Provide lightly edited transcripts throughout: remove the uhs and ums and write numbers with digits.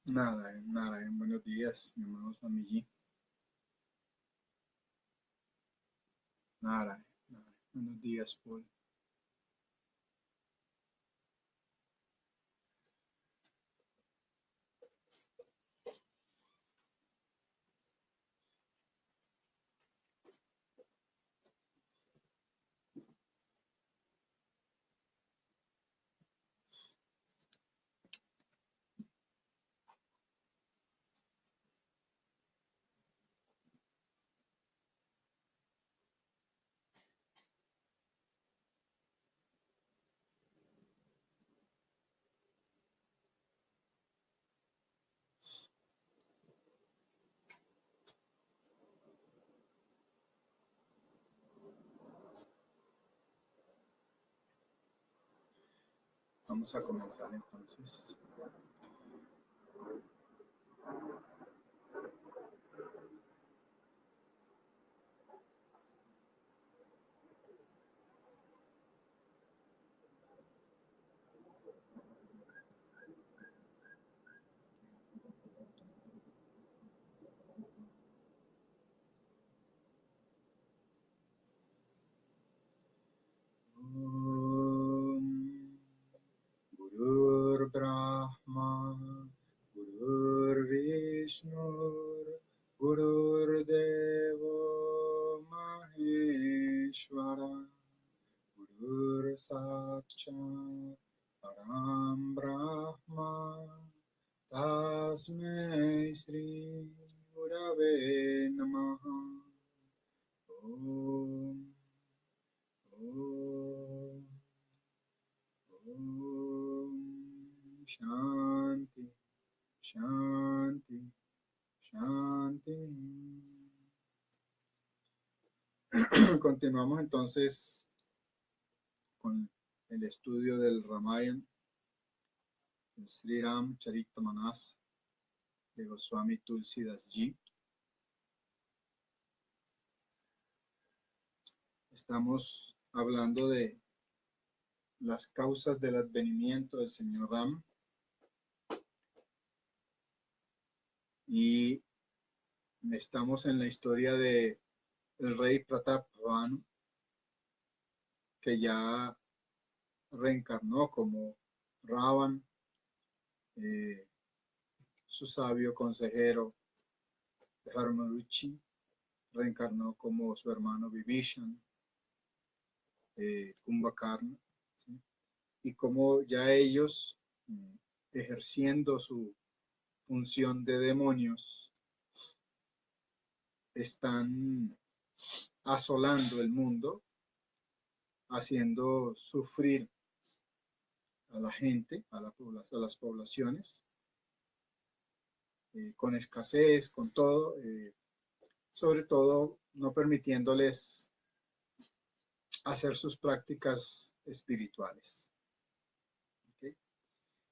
Narayan, buenos días, mi hermano Swamiji. Narayan, buenos días, Paul. Vamos a comenzar entonces. Gurur Brahma, Gurur Vishnu, Gurur Devo Maheshwara, Gurur Sakshat Param Brahma, Tasmai Shri Gurave Namaha. Om, Om, Om, Shanti, Shanti, Shanti. Continuamos entonces con el estudio del Ramayana, el Sri Ram Charitamanas de Goswami Tulsidas Ji. Estamos hablando de las causas del advenimiento del señor Ram y estamos en la historia de el rey Pratapavanu, que ya reencarnó como Ravan, su sabio consejero Dharmaruchi, reencarnó como su hermano Vibhishan, Kumbhakarna, ¿sí? Y como ya ellos, ejerciendo su función de demonios, están asolando el mundo, haciendo sufrir a la gente, a las poblaciones, con escasez, con todo, sobre todo no permitiéndoles hacer sus prácticas espirituales. ¿Okay?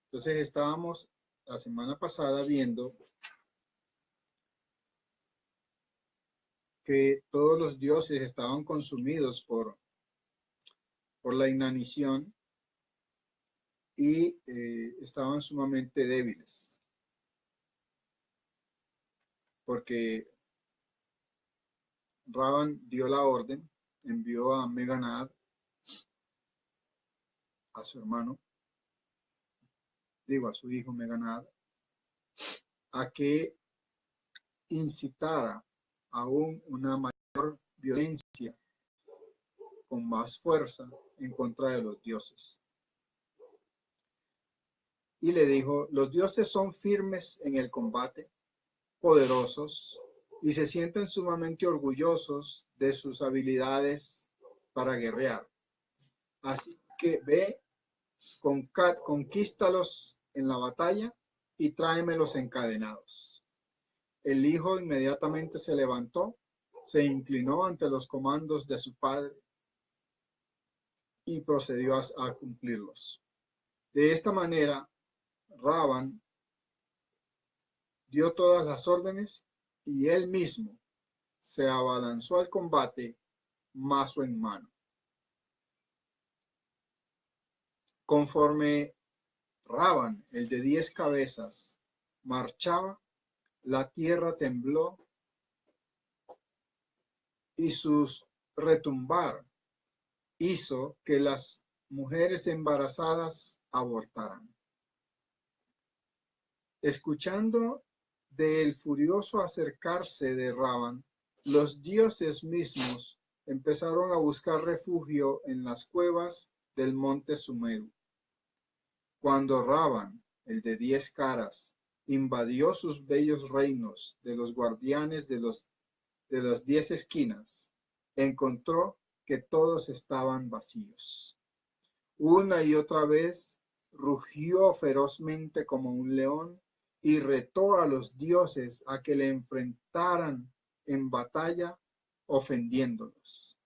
Entonces estábamos la semana pasada viendo que todos los dioses estaban consumidos por la inanición y estaban sumamente débiles, porque Ravan dio la orden, envió a Meghanad, a su hermano, a su hijo Meghanad, a que incitara aún una mayor violencia con más fuerza en contra de los dioses. Y le dijo, los dioses son firmes en el combate, poderosos, y se sienten sumamente orgullosos de sus habilidades para guerrear. Así que ve, conquístalos en la batalla y tráemelos encadenados. El hijo inmediatamente se levantó, se inclinó ante los comandos de su padre y procedió a cumplirlos. De esta manera, Ravan dio todas las órdenes y él mismo se abalanzó al combate, mazo en mano. Conforme Ravan, el de 10 cabezas, marchaba, la tierra tembló y sus retumbar hizo que las mujeres embarazadas abortaran. Escuchando del furioso acercarse de Raban, los dioses mismos empezaron a buscar refugio en las cuevas del monte Sumeru. Cuando Raban, el de 10 caras, invadió sus bellos reinos de los guardianes de las 10 esquinas, encontró que todos estaban vacíos. Una y otra vez rugió ferozmente como un león y retó a los dioses a que le enfrentaran en batalla, ofendiéndolos.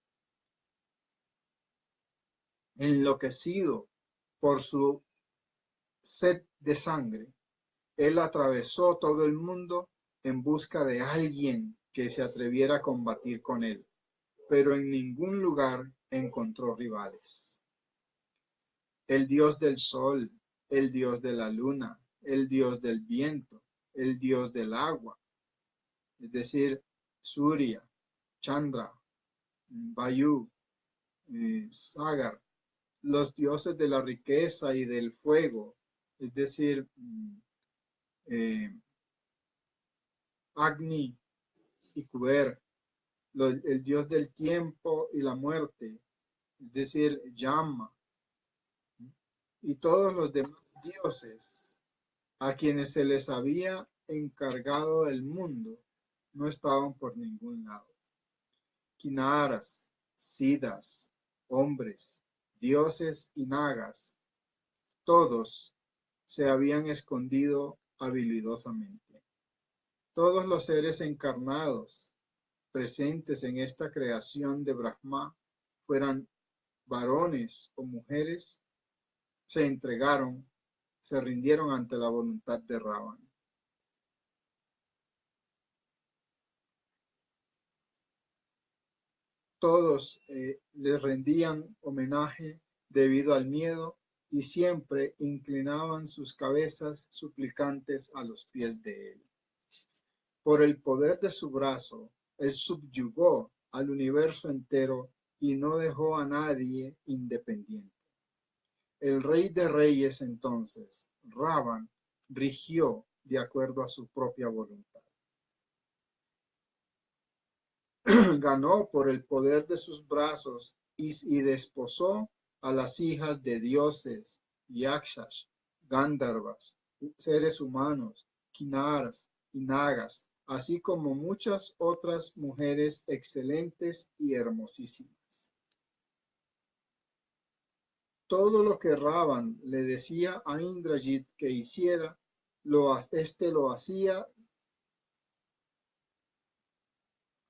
Enloquecido por su sed de sangre, él atravesó todo el mundo en busca de alguien que se atreviera a combatir con él, pero en ningún lugar encontró rivales. El dios del sol, el dios de la luna, el dios del viento, el dios del agua, es decir, Surya, Chandra, Vayu, Sagar, los dioses de la riqueza y del fuego, es decir, Agni y Kuber, el dios del tiempo y la muerte, es decir, Yama, y todos los demás dioses a quienes se les había encargado el mundo, no estaban por ningún lado. Kinaras, siddhas, hombres, dioses y nagas, todos se habían escondido habilidosamente. Todos los seres encarnados presentes en esta creación de Brahma, fueran varones o mujeres, se entregaron, se rindieron ante la voluntad de Ravan. Todos les rendían homenaje debido al miedo y siempre inclinaban sus cabezas suplicantes a los pies de él. Por el poder de su brazo, él subyugó al universo entero y no dejó a nadie independiente. El rey de reyes entonces, Ravan, rigió de acuerdo a su propia voluntad. Ganó por el poder de sus brazos y desposó a las hijas de dioses, yakshas, gandharvas, seres humanos, kinaras y nagas, así como muchas otras mujeres excelentes y hermosísimas. Todo lo que Ravan le decía a Indrajit que hiciera, este lo hacía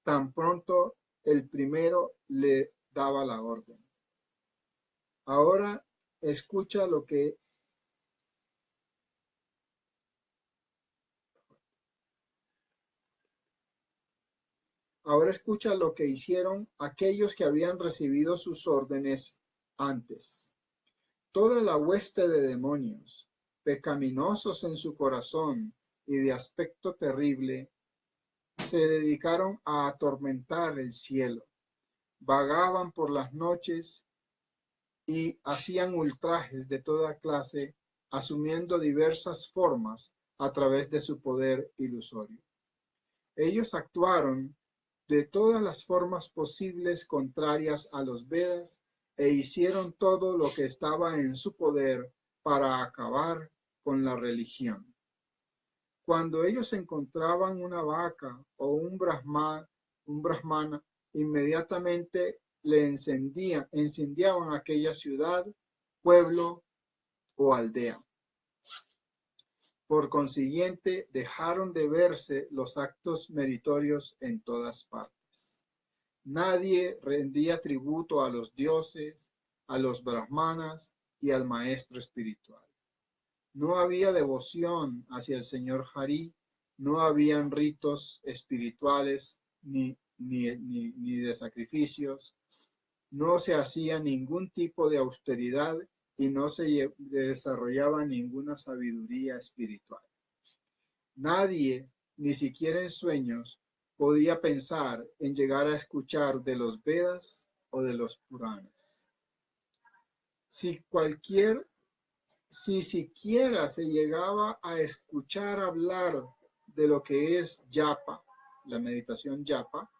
tan pronto el primero le daba la orden. Ahora escucha lo que hicieron aquellos que habían recibido sus órdenes antes. Toda la hueste de demonios, pecaminosos en su corazón y de aspecto terrible, se dedicaron a atormentar el cielo, vagaban por las noches y hacían ultrajes de toda clase, asumiendo diversas formas a través de su poder ilusorio. Ellos actuaron de todas las formas posibles contrarias a los Vedas e hicieron todo lo que estaba en su poder para acabar con la religión. Cuando ellos encontraban una vaca o un brahmana, inmediatamente le incendiaban aquella ciudad, pueblo o aldea. Por consiguiente, dejaron de verse los actos meritorios en todas partes. Nadie rendía tributo a los dioses, a los brahmanas y al maestro espiritual. No había devoción hacia el señor Hari, no habían ritos espirituales ni de sacrificios, no se hacía ningún tipo de austeridad y no se desarrollaba ninguna sabiduría espiritual. Nadie, ni siquiera en sueños, podía pensar en llegar a escuchar de los Vedas o de los Puranas. Si siquiera se llegaba a escuchar hablar de lo que es japa, la meditación japa,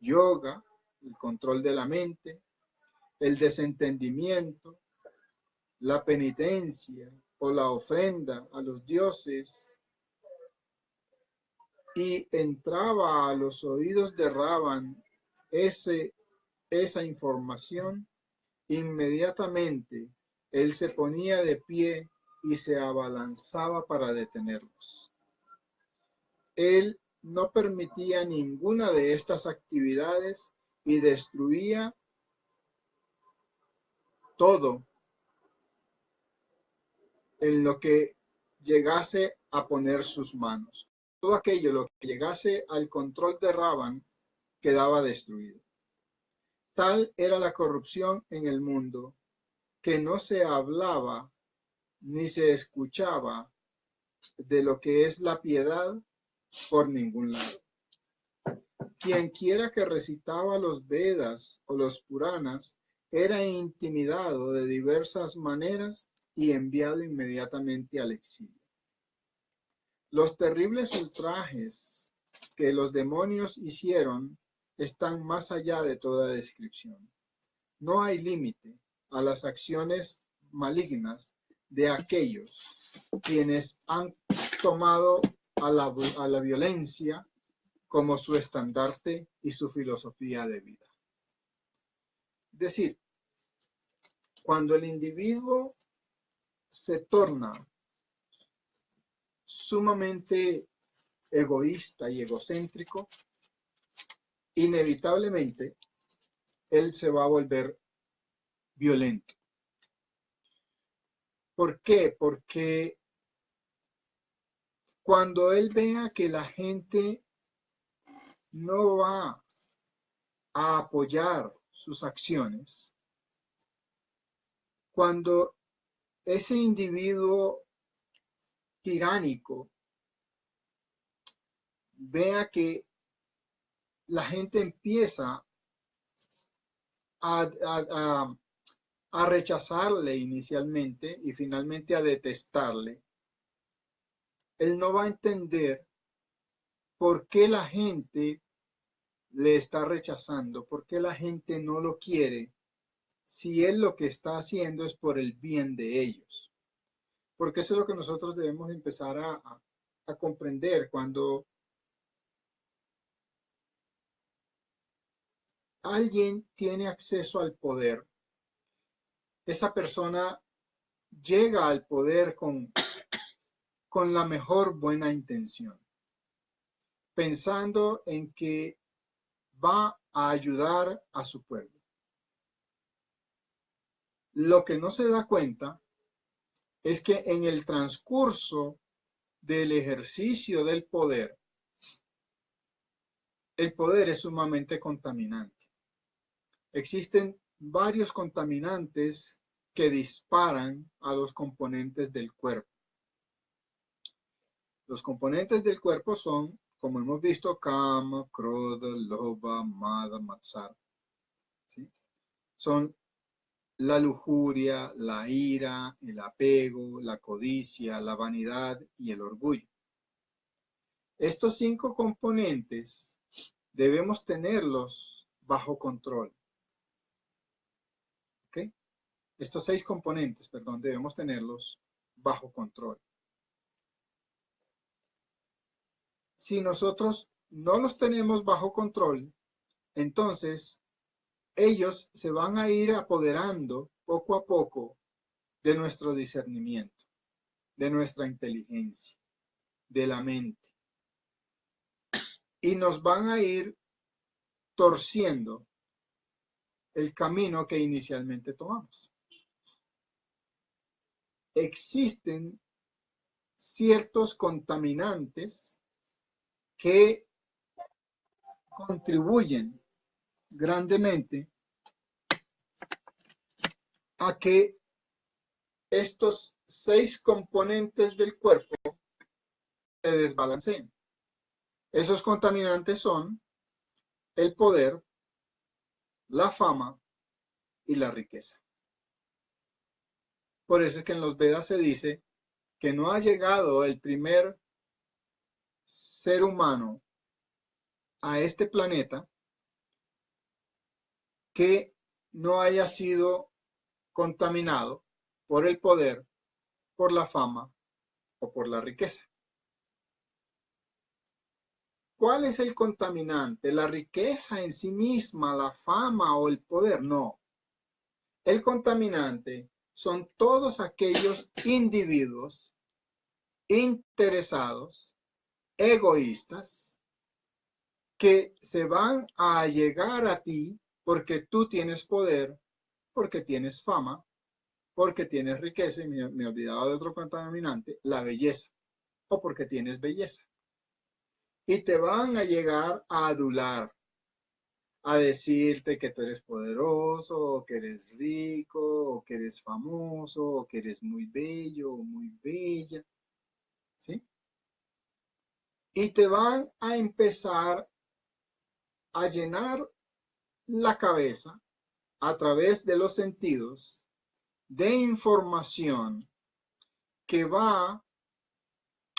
yoga, el control de la mente, el desentendimiento, la penitencia o la ofrenda a los dioses, y entraba a los oídos de Ravan esa información, inmediatamente él se ponía de pie y se abalanzaba para detenerlos. Él no permitía ninguna de estas actividades y destruía todo en lo que llegase a poner sus manos. Todo aquello lo que llegase al control de Ravan quedaba destruido. Tal era la corrupción en el mundo, que no se hablaba ni se escuchaba de lo que es la piedad por ningún lado. Quien quiera que recitaba los Vedas o los Puranas era intimidado de diversas maneras y enviado inmediatamente al exilio. Los terribles ultrajes que los demonios hicieron están más allá de toda descripción. No hay límite a las acciones malignas de aquellos quienes han tomado a la violencia como su estandarte y su filosofía de vida. Es decir, cuando el individuo se torna sumamente egoísta y egocéntrico, inevitablemente él se va a volver violento. ¿Por qué? Porque cuando él vea que la gente no va a apoyar sus acciones, cuando ese individuo tiránico vea que la gente empieza a rechazarle inicialmente y finalmente a detestarle, él no va a entender por qué la gente le está rechazando, por qué la gente no lo quiere, si él lo que está haciendo es por el bien de ellos. Porque eso es lo que nosotros debemos empezar a comprender. Cuando alguien tiene acceso al poder, esa persona llega al poder con la mejor buena intención, pensando en que va a ayudar a su pueblo. Lo que no se da cuenta es que en el transcurso del ejercicio del poder, el poder es sumamente contaminante. Existen varios contaminantes que disparan a los componentes del cuerpo. Los componentes del cuerpo son, como hemos visto, Kama, Krodha, Lobha, Mada, Matsara. ¿Sí? Son la lujuria, la ira, el apego, la codicia, la vanidad y el orgullo. Estos 5 componentes debemos tenerlos bajo control. ¿Okay? Estos 6 componentes, perdón, debemos tenerlos bajo control. Si nosotros no los tenemos bajo control, entonces ellos se van a ir apoderando poco a poco de nuestro discernimiento, de nuestra inteligencia, de la mente. Y nos van a ir torciendo el camino que inicialmente tomamos. Existen ciertos contaminantes que contribuyen grandemente a que estos 6 componentes del cuerpo se desbalanceen. Esos contaminantes son el poder, la fama y la riqueza. Por eso es que en los Vedas se dice que no ha llegado el primer ser humano a este planeta que no haya sido contaminado por el poder, por la fama o por la riqueza. ¿Cuál es el contaminante? ¿La riqueza en sí misma, la fama o el poder? No. El contaminante son todos aquellos individuos interesados, egoístas, que se van a llegar a ti porque tú tienes poder, porque tienes fama, porque tienes riqueza, y me olvidaba de otro contaminante, la belleza, o porque tienes belleza. Y te van a llegar a adular, a decirte que tú eres poderoso, o que eres rico, o que eres famoso, o que eres muy bello, o muy bella, ¿sí? Y te van a empezar a llenar la cabeza a través de los sentidos de información que va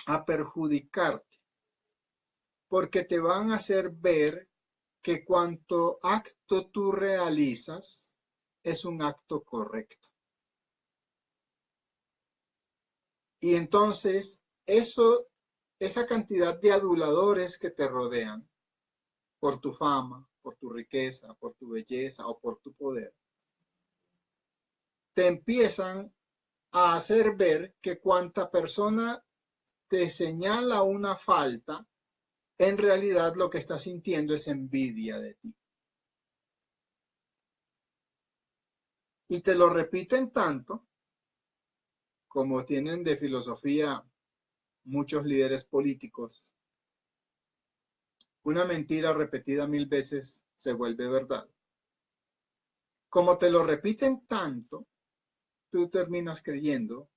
a perjudicarte, porque te van a hacer ver que cuanto acto tú realizas es un acto correcto. Y entonces esa cantidad de aduladores que te rodean por tu fama, por tu riqueza, por tu belleza o por tu poder, te empiezan a hacer ver que cuanta persona te señala una falta, en realidad lo que está sintiendo es envidia de ti. Y te lo repiten tanto, como tienen de filosofía muchos líderes políticos. Una mentira repetida 1000 veces se vuelve verdad. Como te lo repiten tanto, tú terminas creyendo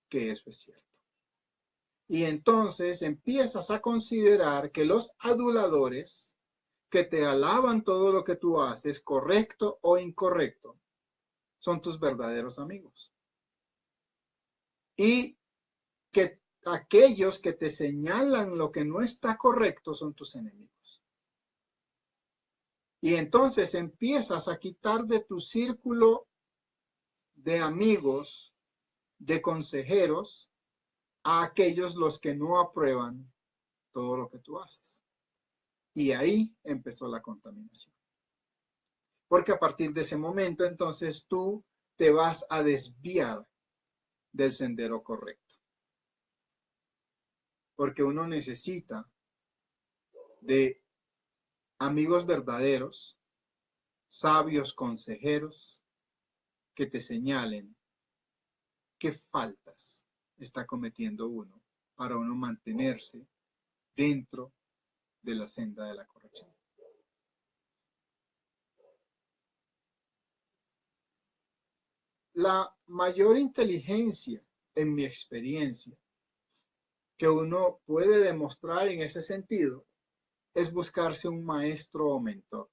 que eso es cierto. Y entonces empiezas a considerar que los aduladores que te alaban todo lo que tú haces, correcto o incorrecto, son tus verdaderos amigos. Y que aquellos que te señalan lo que no está correcto son tus enemigos. Y entonces empiezas a quitar de tu círculo de amigos, de consejeros, a aquellos los que no aprueban todo lo que tú haces. Y ahí empezó la contaminación. Porque a partir de ese momento, entonces tú te vas a desviar del sendero correcto. Porque uno necesita de amigos verdaderos, sabios consejeros, que te señalen qué faltas está cometiendo uno para uno mantenerse dentro de la senda de la corrección. La mayor inteligencia, en mi experiencia, que uno puede demostrar en ese sentido, es buscarse un maestro o mentor.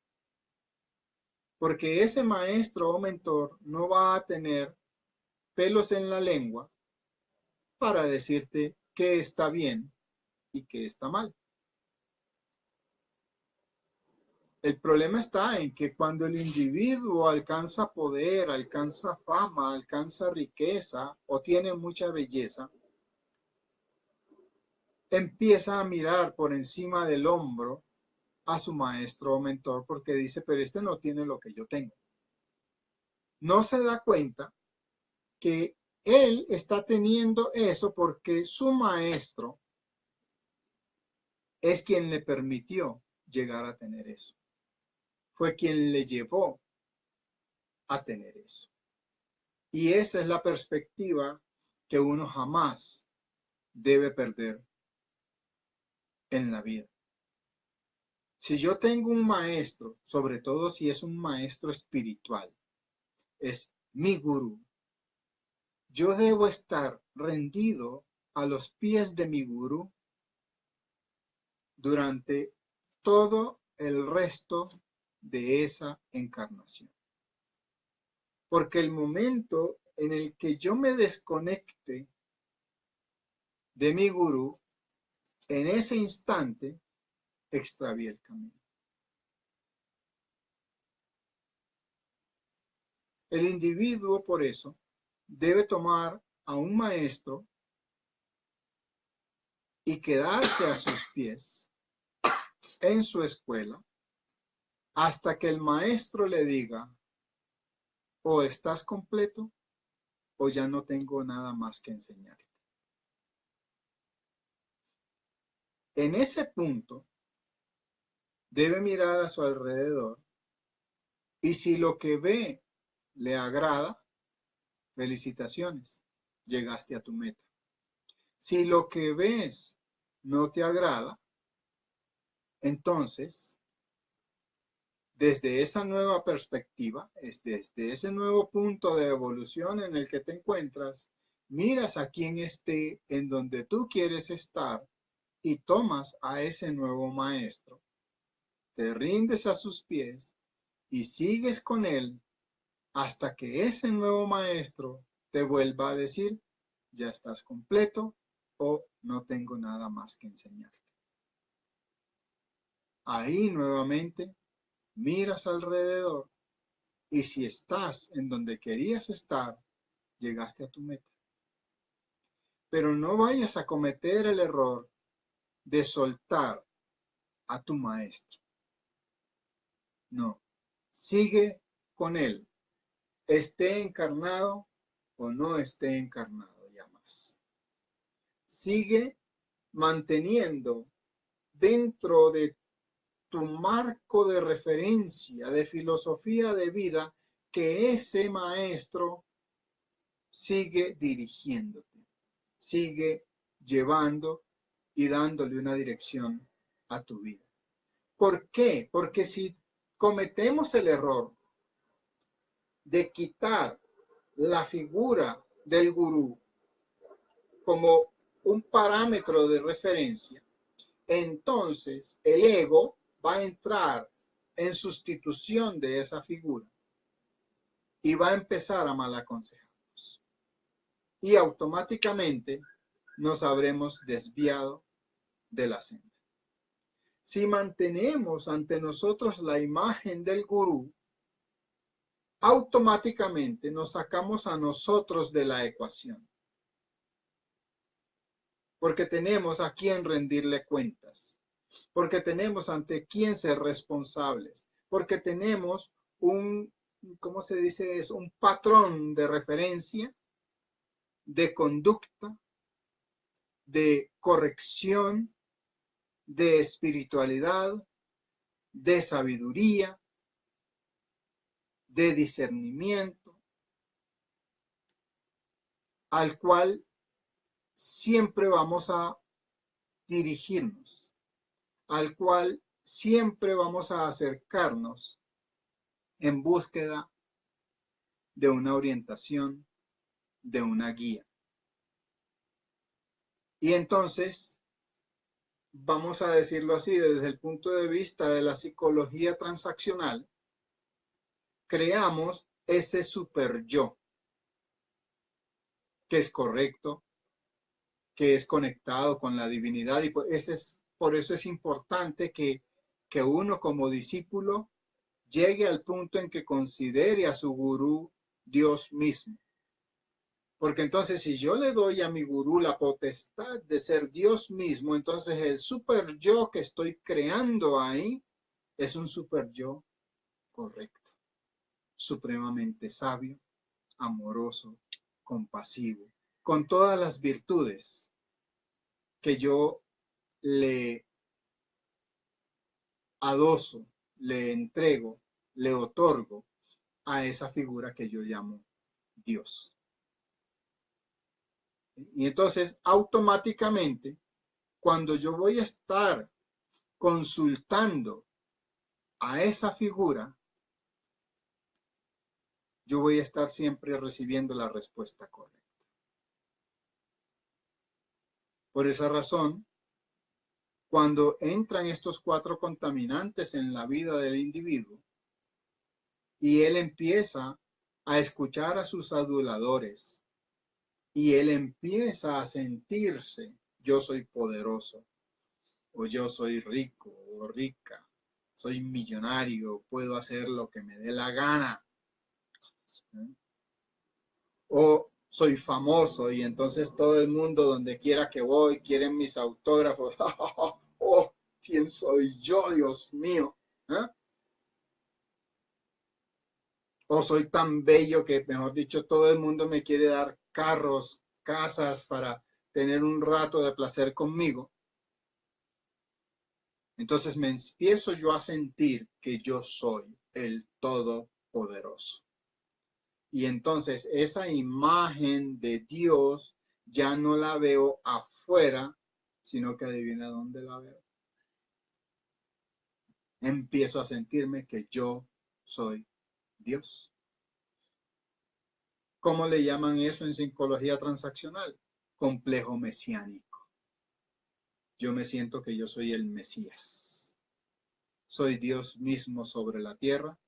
Porque ese maestro o mentor no va a tener pelos en la lengua para decirte qué está bien y qué está mal. El problema está en que cuando el individuo alcanza poder, alcanza fama, alcanza riqueza o tiene mucha belleza, empieza a mirar por encima del hombro a su maestro o mentor porque dice, pero este no tiene lo que yo tengo. No se da cuenta que él está teniendo eso porque su maestro es quien le permitió llegar a tener eso. Fue quien le llevó a tener eso. Y esa es la perspectiva que uno jamás debe perder en la vida. Si yo tengo un maestro, sobre todo si es un maestro espiritual, es mi gurú, yo debo estar rendido a los pies de mi gurú durante todo el resto de esa encarnación. Porque el momento en el que yo me desconecte de mi gurú, en ese instante extravié el camino. El individuo, por eso, debe tomar a un maestro y quedarse a sus pies en su escuela hasta que el maestro le diga: o estás completo o ya no tengo nada más que enseñarte. En ese punto, debe mirar a su alrededor y si lo que ve le agrada, felicitaciones, llegaste a tu meta. Si lo que ves no te agrada, entonces, desde esa nueva perspectiva, desde ese nuevo punto de evolución en el que te encuentras, miras a quien esté en donde tú quieres estar y tomas a ese nuevo maestro, te rindes a sus pies y sigues con él hasta que ese nuevo maestro te vuelva a decir: ya estás completo o no tengo nada más que enseñarte. Ahí nuevamente miras alrededor y si estás en donde querías estar, llegaste a tu meta. Pero no vayas a cometer el error de soltar a tu maestro. No, sigue con él, esté encarnado o no esté encarnado ya más. Sigue manteniendo dentro de tu marco de referencia, de filosofía de vida, que ese maestro sigue dirigiéndote, sigue llevando y dándole una dirección a tu vida. ¿Por qué? Porque si cometemos el error de quitar la figura del gurú como un parámetro de referencia, entonces el ego va a entrar en sustitución de esa figura y va a empezar a mal aconsejarnos. Y automáticamente nos habremos desviado de la senda. Si mantenemos ante nosotros la imagen del gurú, automáticamente nos sacamos a nosotros de la ecuación. Porque tenemos a quien rendirle cuentas, porque tenemos ante quién ser responsables, porque tenemos un, ¿cómo se dice eso? Un patrón de referencia, de conducta, de corrección, de espiritualidad, de sabiduría, de discernimiento, al cual siempre vamos a dirigirnos, al cual siempre vamos a acercarnos en búsqueda de una orientación, de una guía. Y entonces, vamos a decirlo así, desde el punto de vista de la psicología transaccional, creamos ese super yo, que es correcto, que es conectado con la divinidad, y por eso es importante que uno como discípulo llegue al punto en que considere a su gurú Dios mismo. Porque entonces si yo le doy a mi gurú la potestad de ser Dios mismo, entonces el super yo que estoy creando ahí es un super yo correcto, supremamente sabio, amoroso, compasivo, con todas las virtudes que yo le adoso, le entrego, le otorgo a esa figura que yo llamo Dios. Y entonces, automáticamente, cuando yo voy a estar consultando a esa figura, yo voy a estar siempre recibiendo la respuesta correcta. Por esa razón, cuando entran estos 4 contaminantes en la vida del individuo y él empieza a escuchar a sus aduladores y él empieza a sentirse, yo soy poderoso, o yo soy rico o rica, soy millonario, puedo hacer lo que me dé la gana, o soy famoso y entonces todo el mundo donde quiera que voy quieren mis autógrafos. Oh, ¿quién soy yo, Dios mío? ¿Eh? O soy tan bello que, mejor dicho, todo el mundo me quiere dar carros, casas para tener un rato de placer conmigo. Entonces me empiezo yo a sentir que yo soy el Todopoderoso. Y entonces esa imagen de Dios ya no la veo afuera, sino que adivina dónde la veo. Empiezo a sentirme que yo soy Dios. ¿Cómo le llaman eso en psicología transaccional? Complejo mesiánico. Yo me siento que yo soy el Mesías. Soy Dios mismo sobre la tierra.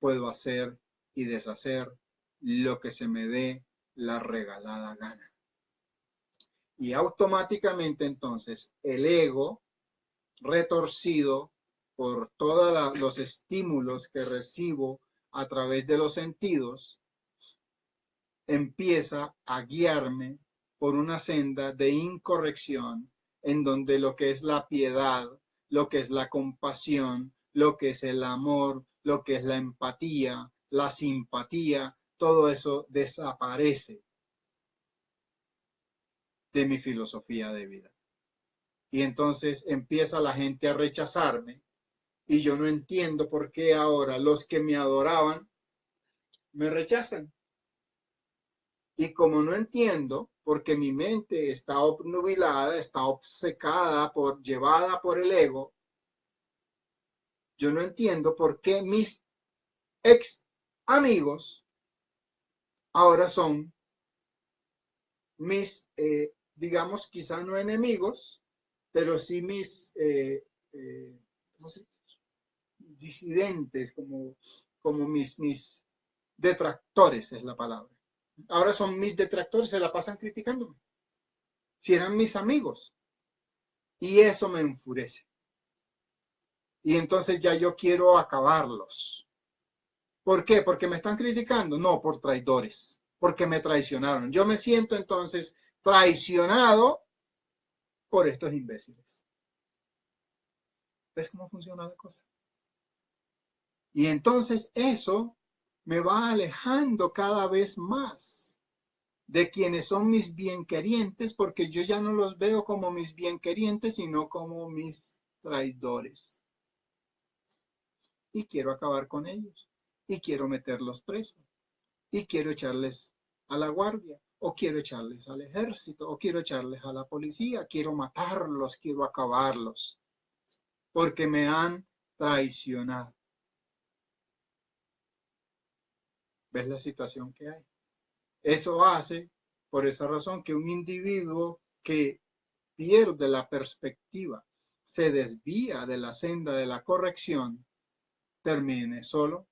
Puedo hacer y deshacer lo que se me dé la regalada gana. Y automáticamente entonces el ego retorcido por todos los estímulos que recibo a través de los sentidos, empieza a guiarme por una senda de incorrección en donde lo que es la piedad, lo que es la compasión, lo que es el amor, lo que es la empatía, la simpatía, todo eso desaparece de mi filosofía de vida. Y entonces empieza la gente a rechazarme y yo no entiendo por qué ahora los que me adoraban me rechazan. Y como no entiendo, porque mi mente está obnubilada, está obcecada, llevada por el ego, yo no entiendo por qué mis ex amigos ahora son mis, digamos, quizá no enemigos, pero sí mis, no sé, disidentes, como mis detractores es la palabra. Ahora son mis detractores, se la pasan criticándome. Si eran mis amigos. Y eso me enfurece. Y entonces ya yo quiero acabarlos. ¿Por qué? ¿Porque me están criticando? No, por traidores. Porque me traicionaron. Yo me siento entonces traicionado por estos imbéciles. ¿Ves cómo funciona la cosa? Y entonces eso me va alejando cada vez más de quienes son mis bienquerientes, porque yo ya no los veo como mis bienquerientes, sino como mis traidores. Y quiero acabar con ellos. Y quiero meterlos presos. Y quiero echarles a la guardia. O quiero echarles al ejército. O quiero echarles a la policía. Quiero matarlos. Quiero acabarlos. Porque me han traicionado. ¿Ves la situación que hay? Eso hace, por esa razón, que un individuo que pierde la perspectiva, se desvía de la senda de la corrección, termine solo,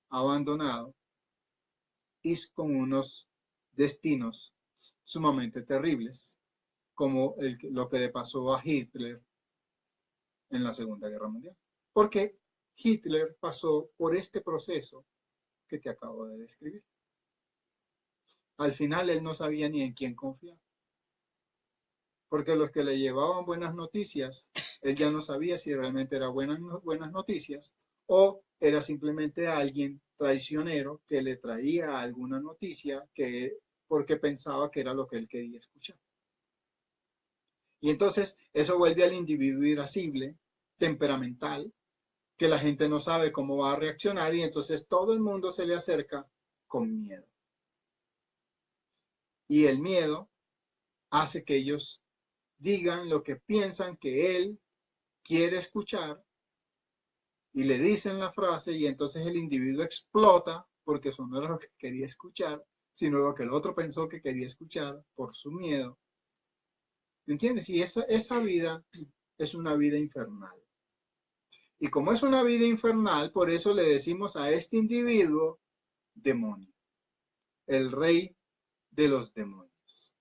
abandonado y con unos destinos sumamente terribles, como lo que le pasó a Hitler en la Segunda Guerra Mundial. Porque Hitler pasó por este proceso que te acabo de describir. Al final él no sabía ni en quién confiar. Porque los que le llevaban buenas noticias, él ya no sabía si realmente eran buenas noticias o era simplemente alguien traicionero que le traía alguna noticia porque pensaba que era lo que él quería escuchar. Y entonces eso vuelve al individuo irascible, temperamental, que la gente no sabe cómo va a reaccionar y entonces todo el mundo se le acerca con miedo. Y el miedo hace que ellos digan lo que piensan que él quiere escuchar y le dicen la frase y entonces el individuo explota porque eso no era lo que quería escuchar, sino lo que el otro pensó que quería escuchar por su miedo. ¿Entiendes? Y esa vida es una vida infernal. Y como es una vida infernal, por eso le decimos a este individuo demonio, el rey de los demonios.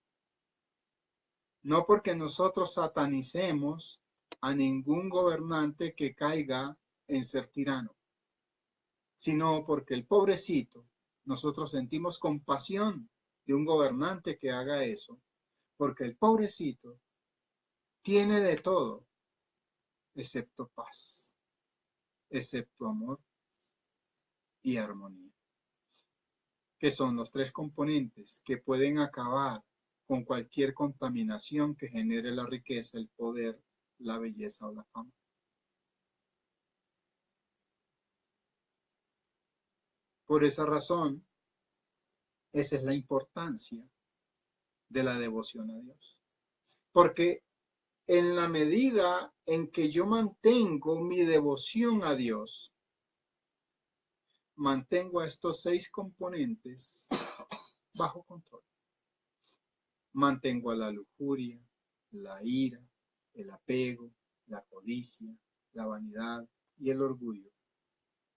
No porque nosotros satanicemos a ningún gobernante que caiga en ser tirano, sino porque el pobrecito, nosotros sentimos compasión de un gobernante que haga eso, porque el pobrecito tiene de todo, excepto paz, excepto amor y armonía, que son los tres componentes que pueden acabar con cualquier contaminación que genere la riqueza, el poder, la belleza o la fama. Por esa razón, esa es la importancia de la devoción a Dios. Porque en la medida en que yo mantengo mi devoción a Dios, mantengo a estos 6 componentes bajo control. Mantengo a la lujuria, la ira, el apego, la codicia, la vanidad y el orgullo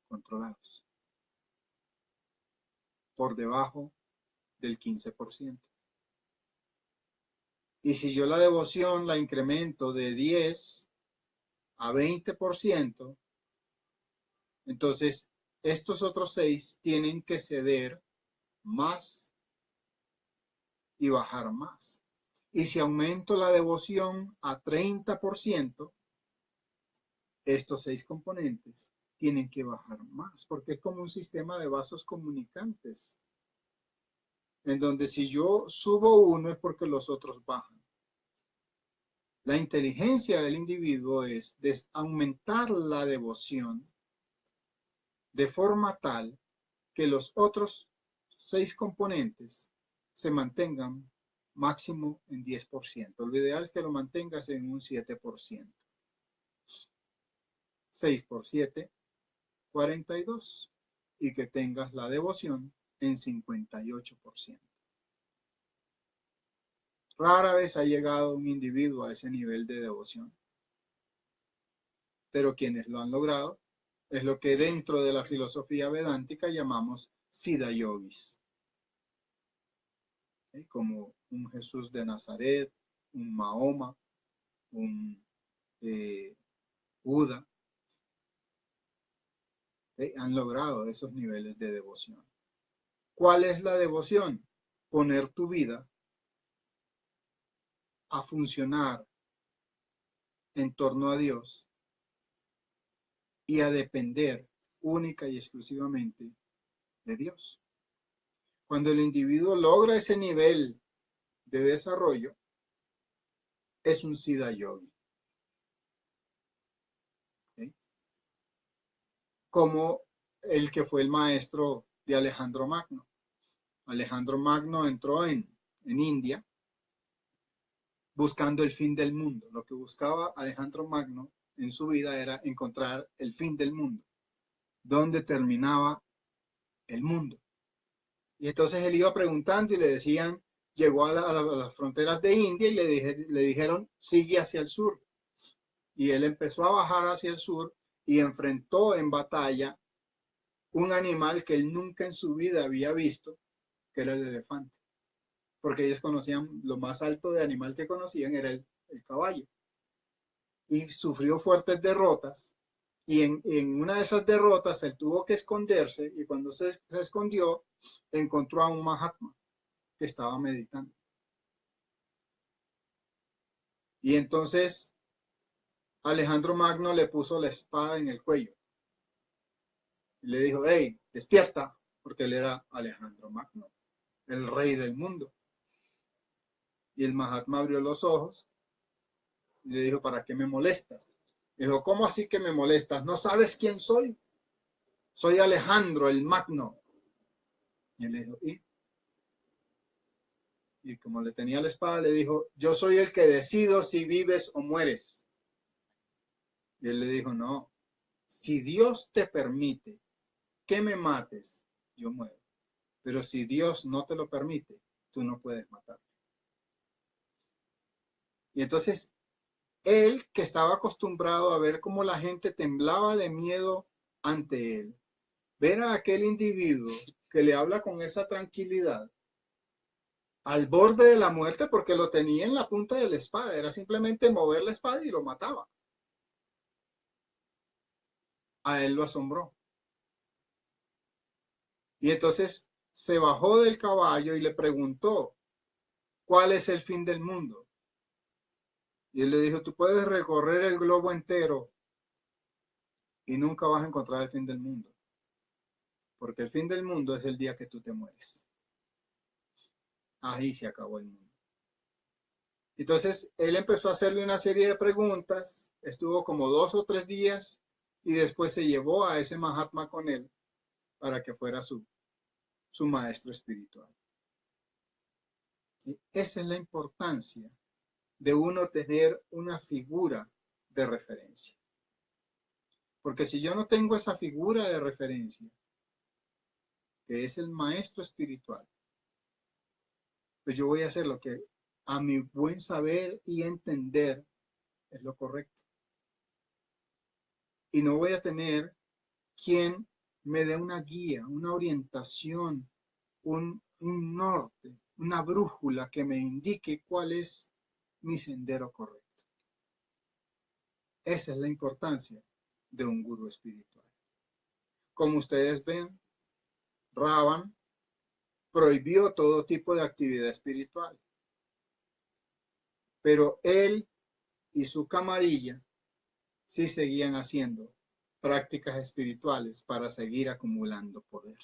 controlados por debajo del 15%. Y si yo la devoción la incremento de 10 a 20%, entonces estos otros 6 tienen que ceder más y bajar más. Y si aumento la devoción a 30%, estos 6 componentes tienen que bajar más, porque es como un sistema de vasos comunicantes, en donde si yo subo uno es porque los otros bajan. La inteligencia del individuo es aumentar la devoción de forma tal que los otros 6 componentes se mantengan máximo en 10%. Lo ideal es que lo mantengas en un 7%. 6 por 7, 42. Y que tengas la devoción en 58%. Rara vez ha llegado un individuo a ese nivel de devoción. Pero quienes lo han logrado es lo que dentro de la filosofía vedántica llamamos Siddha Yogis. ¿Sí? Como un Jesús de Nazaret, un Mahoma, un Buda. ¿Sí? Han logrado esos niveles de devoción. ¿Cuál es la devoción? Poner tu vida a funcionar en torno a Dios y a depender única y exclusivamente de Dios. Cuando el individuo logra ese nivel de desarrollo, es un Siddha Yogi. ¿Sí? Como el que fue el maestro de Alejandro Magno. Alejandro Magno entró en India buscando el fin del mundo. Lo que buscaba Alejandro Magno en su vida era encontrar el fin del mundo, dónde terminaba el mundo. Y entonces él iba preguntando y le decían, llegó a las fronteras de India y le dijeron, sigue hacia el sur. Y él empezó a bajar hacia el sur y enfrentó en batalla un animal que él nunca en su vida había visto, que era el elefante. Porque ellos conocían, lo más alto de animal que conocían era el caballo. Y sufrió fuertes derrotas. Y en una de esas derrotas él tuvo que esconderse y cuando se escondió encontró a un Mahatma que estaba meditando. Y entonces Alejandro Magno le puso la espada en el cuello. Y le dijo, hey, despierta, porque él era Alejandro Magno, el rey del mundo. Y el Mahatma abrió los ojos y le dijo, ¿para qué me molestas? Dijo, ¿cómo así que me molestas? ¿No sabes quién soy? Soy Alejandro, el Magno. Y él le dijo, y como le tenía la espada, le dijo, yo soy el que decido si vives o mueres. Y él le dijo, no, si Dios te permite que me mates, yo muero. Pero si Dios no te lo permite, tú no puedes matarme. Y entonces, Él, que estaba acostumbrado a ver cómo la gente temblaba de miedo ante él, ver a aquel individuo que le habla con esa tranquilidad, al borde de la muerte porque lo tenía en la punta de la espada, era simplemente mover la espada y lo mataba. A él lo asombró. Y entonces se bajó del caballo y le preguntó, ¿cuál es el fin del mundo? Y él le dijo, tú puedes recorrer el globo entero y nunca vas a encontrar el fin del mundo, porque el fin del mundo es el día que tú te mueres. Ahí se acabó el mundo. Entonces él empezó a hacerle una serie de preguntas, estuvo como 2 o 3 días y después se llevó a ese Mahatma con él para que fuera su maestro espiritual. Y esa es la importancia de uno tener una figura de referencia. Porque si yo no tengo esa figura de referencia, que es el maestro espiritual, pues yo voy a hacer lo que a mi buen saber y entender es lo correcto. Y no voy a tener quien me dé una guía, una orientación, un norte, una brújula que me indique cuál es mi sendero correcto. Esa es la importancia de un gurú espiritual. Como ustedes ven, Ravan prohibió todo tipo de actividad espiritual, pero él y su camarilla sí seguían haciendo prácticas espirituales para seguir acumulando poder.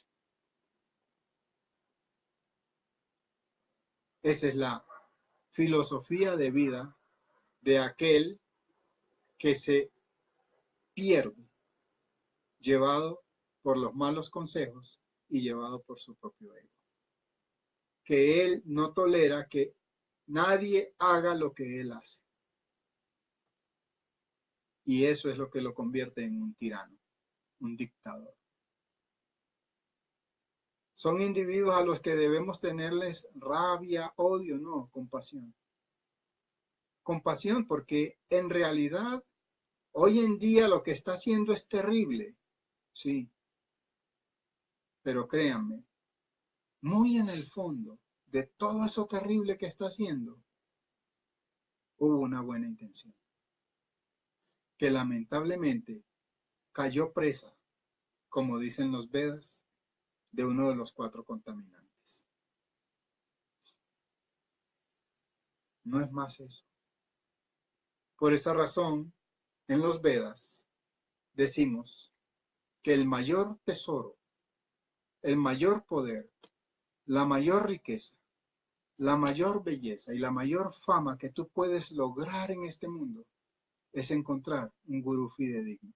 Esa es la filosofía de vida de aquel que se pierde, llevado por los malos consejos y llevado por su propio ego. Que él no tolera que nadie haga lo que él hace. Y eso es lo que lo convierte en un tirano, un dictador. Son individuos a los que debemos tenerles rabia, odio, no, compasión. Compasión porque en realidad hoy en día lo que está haciendo es terrible, sí, pero créanme, muy en el fondo de todo eso terrible que está haciendo, hubo una buena intención, que lamentablemente cayó presa, como dicen los Vedas, de uno de los 4 contaminantes. No es más eso. Por esa razón, en los Vedas decimos que el mayor tesoro, el mayor poder, la mayor riqueza, la mayor belleza y la mayor fama que tú puedes lograr en este mundo es encontrar un gurú fidedigno.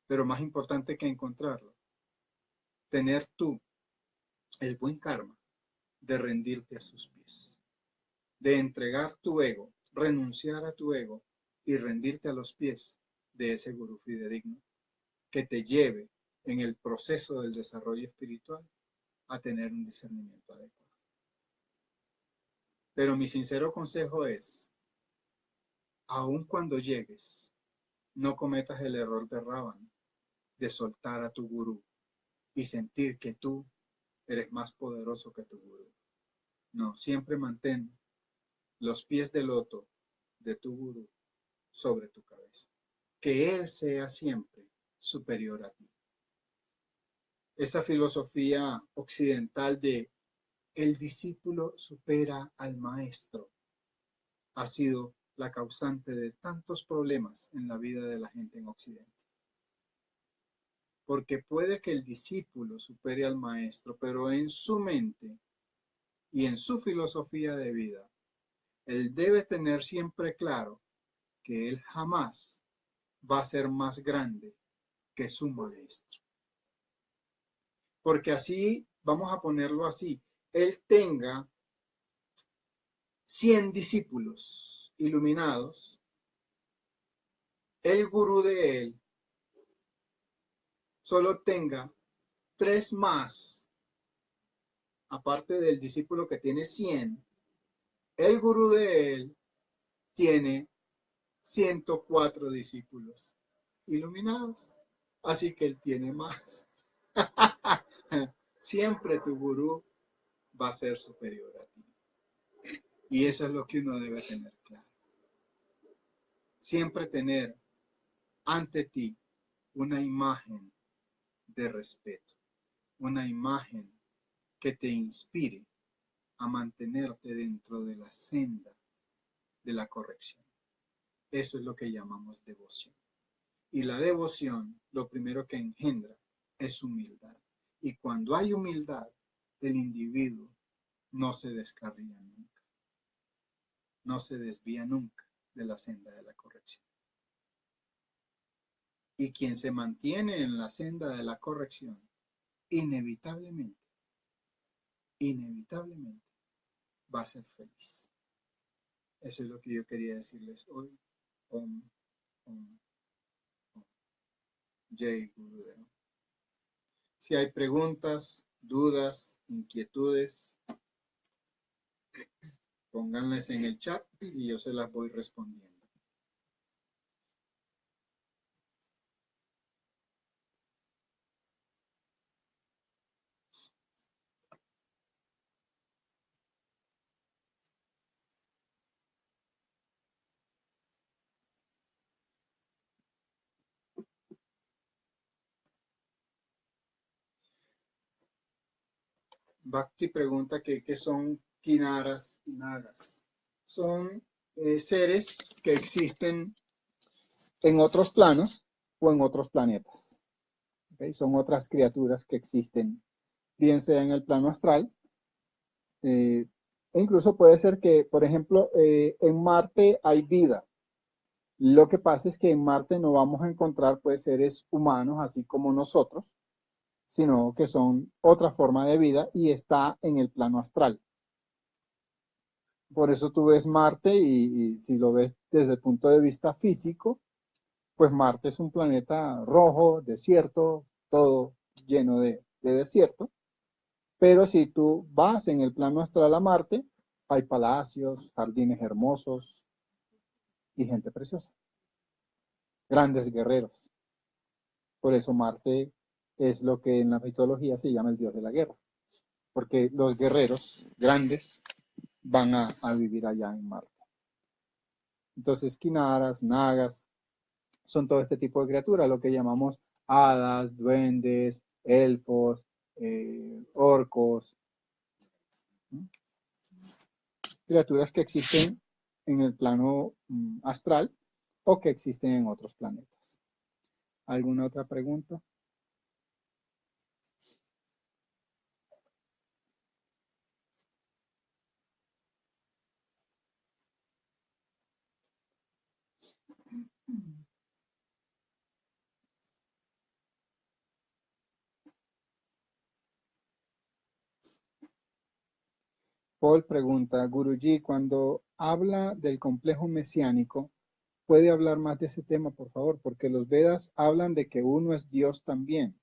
Pero más importante que encontrarlo, tener tú el buen karma de rendirte a sus pies, de entregar tu ego, renunciar a tu ego y rendirte a los pies de ese gurú fidedigno que te lleve en el proceso del desarrollo espiritual a tener un discernimiento adecuado. Pero mi sincero consejo es, aun cuando llegues, no cometas el error de Ravan, de soltar a tu gurú y sentir que tú eres más poderoso que tu gurú. No, siempre mantén los pies de loto de tu gurú sobre tu cabeza. Que él sea siempre superior a ti. Esa filosofía occidental de el discípulo supera al maestro ha sido la causante de tantos problemas en la vida de la gente en Occidente. Porque puede que el discípulo supere al maestro, pero en su mente y en su filosofía de vida, él debe tener siempre claro que él jamás va a ser más grande que su maestro. Porque así, vamos a ponerlo así, él tenga 100 discípulos iluminados, el gurú de él solo tenga 3 más, aparte del discípulo que tiene 100, el gurú de él tiene 104 discípulos iluminados, así que él tiene más. Siempre tu gurú va a ser superior a ti. Y eso es lo que uno debe tener claro. Siempre tener ante ti una imagen de respeto, una imagen que te inspire a mantenerte dentro de la senda de la corrección. Eso es lo que llamamos devoción. Y la devoción, lo primero que engendra es humildad. Y cuando hay humildad, el individuo no se descarría nunca, no se desvía nunca de la senda de la corrección. Y quien se mantiene en la senda de la corrección, inevitablemente va a ser feliz. Eso es lo que yo quería decirles hoy. Om, om, om. Jai Gurudeva. Si hay preguntas, dudas, inquietudes, pónganlas en el chat y yo se las voy respondiendo. Bhakti pregunta que qué son kinaras y nagas. Son seres que existen en otros planos o en otros planetas. ¿Okay? Son otras criaturas que existen, bien sea en el plano astral, e incluso puede ser que, por ejemplo, en Marte hay vida. Lo que pasa es que en Marte no vamos a encontrar pues seres humanos así como nosotros, sino que son otra forma de vida y está en el plano astral. Por eso tú ves Marte y si lo ves desde el punto de vista físico, pues Marte es un planeta rojo, desierto, todo lleno de desierto. Pero si tú vas en el plano astral a Marte, hay palacios, jardines hermosos y gente preciosa. Grandes guerreros. Por eso Marte es lo que en la mitología se llama el dios de la guerra. Porque los guerreros grandes van a vivir allá en Marte. Entonces, kinaras, nagas, son todo este tipo de criaturas, lo que llamamos hadas, duendes, elfos, orcos. Criaturas que existen en el plano astral o que existen en otros planetas. ¿Alguna otra pregunta? Paul pregunta, Guruji, cuando habla del complejo mesiánico, ¿puede hablar más de ese tema, por favor? Porque los Vedas hablan de que uno es Dios también,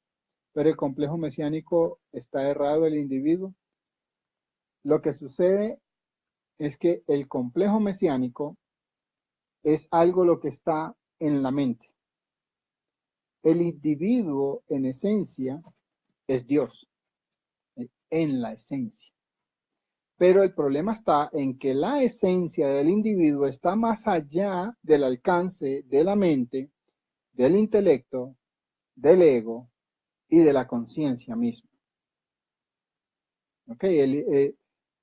pero el complejo mesiánico está errado el individuo. Lo que sucede es que el complejo mesiánico es algo lo que está en la mente. El individuo en esencia es Dios, en la esencia. Pero el problema está en que la esencia del individuo está más allá del alcance de la mente, del intelecto, del ego y de la conciencia misma. ¿Okay?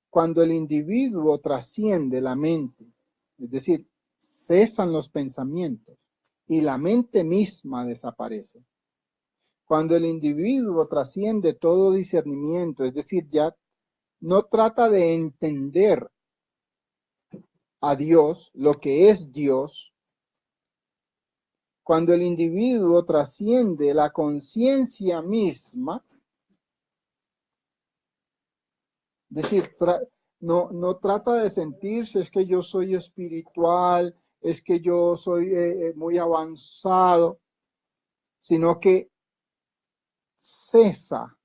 Cuando el individuo trasciende la mente, es decir, cesan los pensamientos y la mente misma desaparece. Cuando el individuo trasciende todo discernimiento, es decir, ya no trata de entender a Dios, lo que es Dios, cuando el individuo trasciende la conciencia misma, es decir, no trata de sentirse, es que yo soy espiritual, es que yo soy muy avanzado, sino que cesa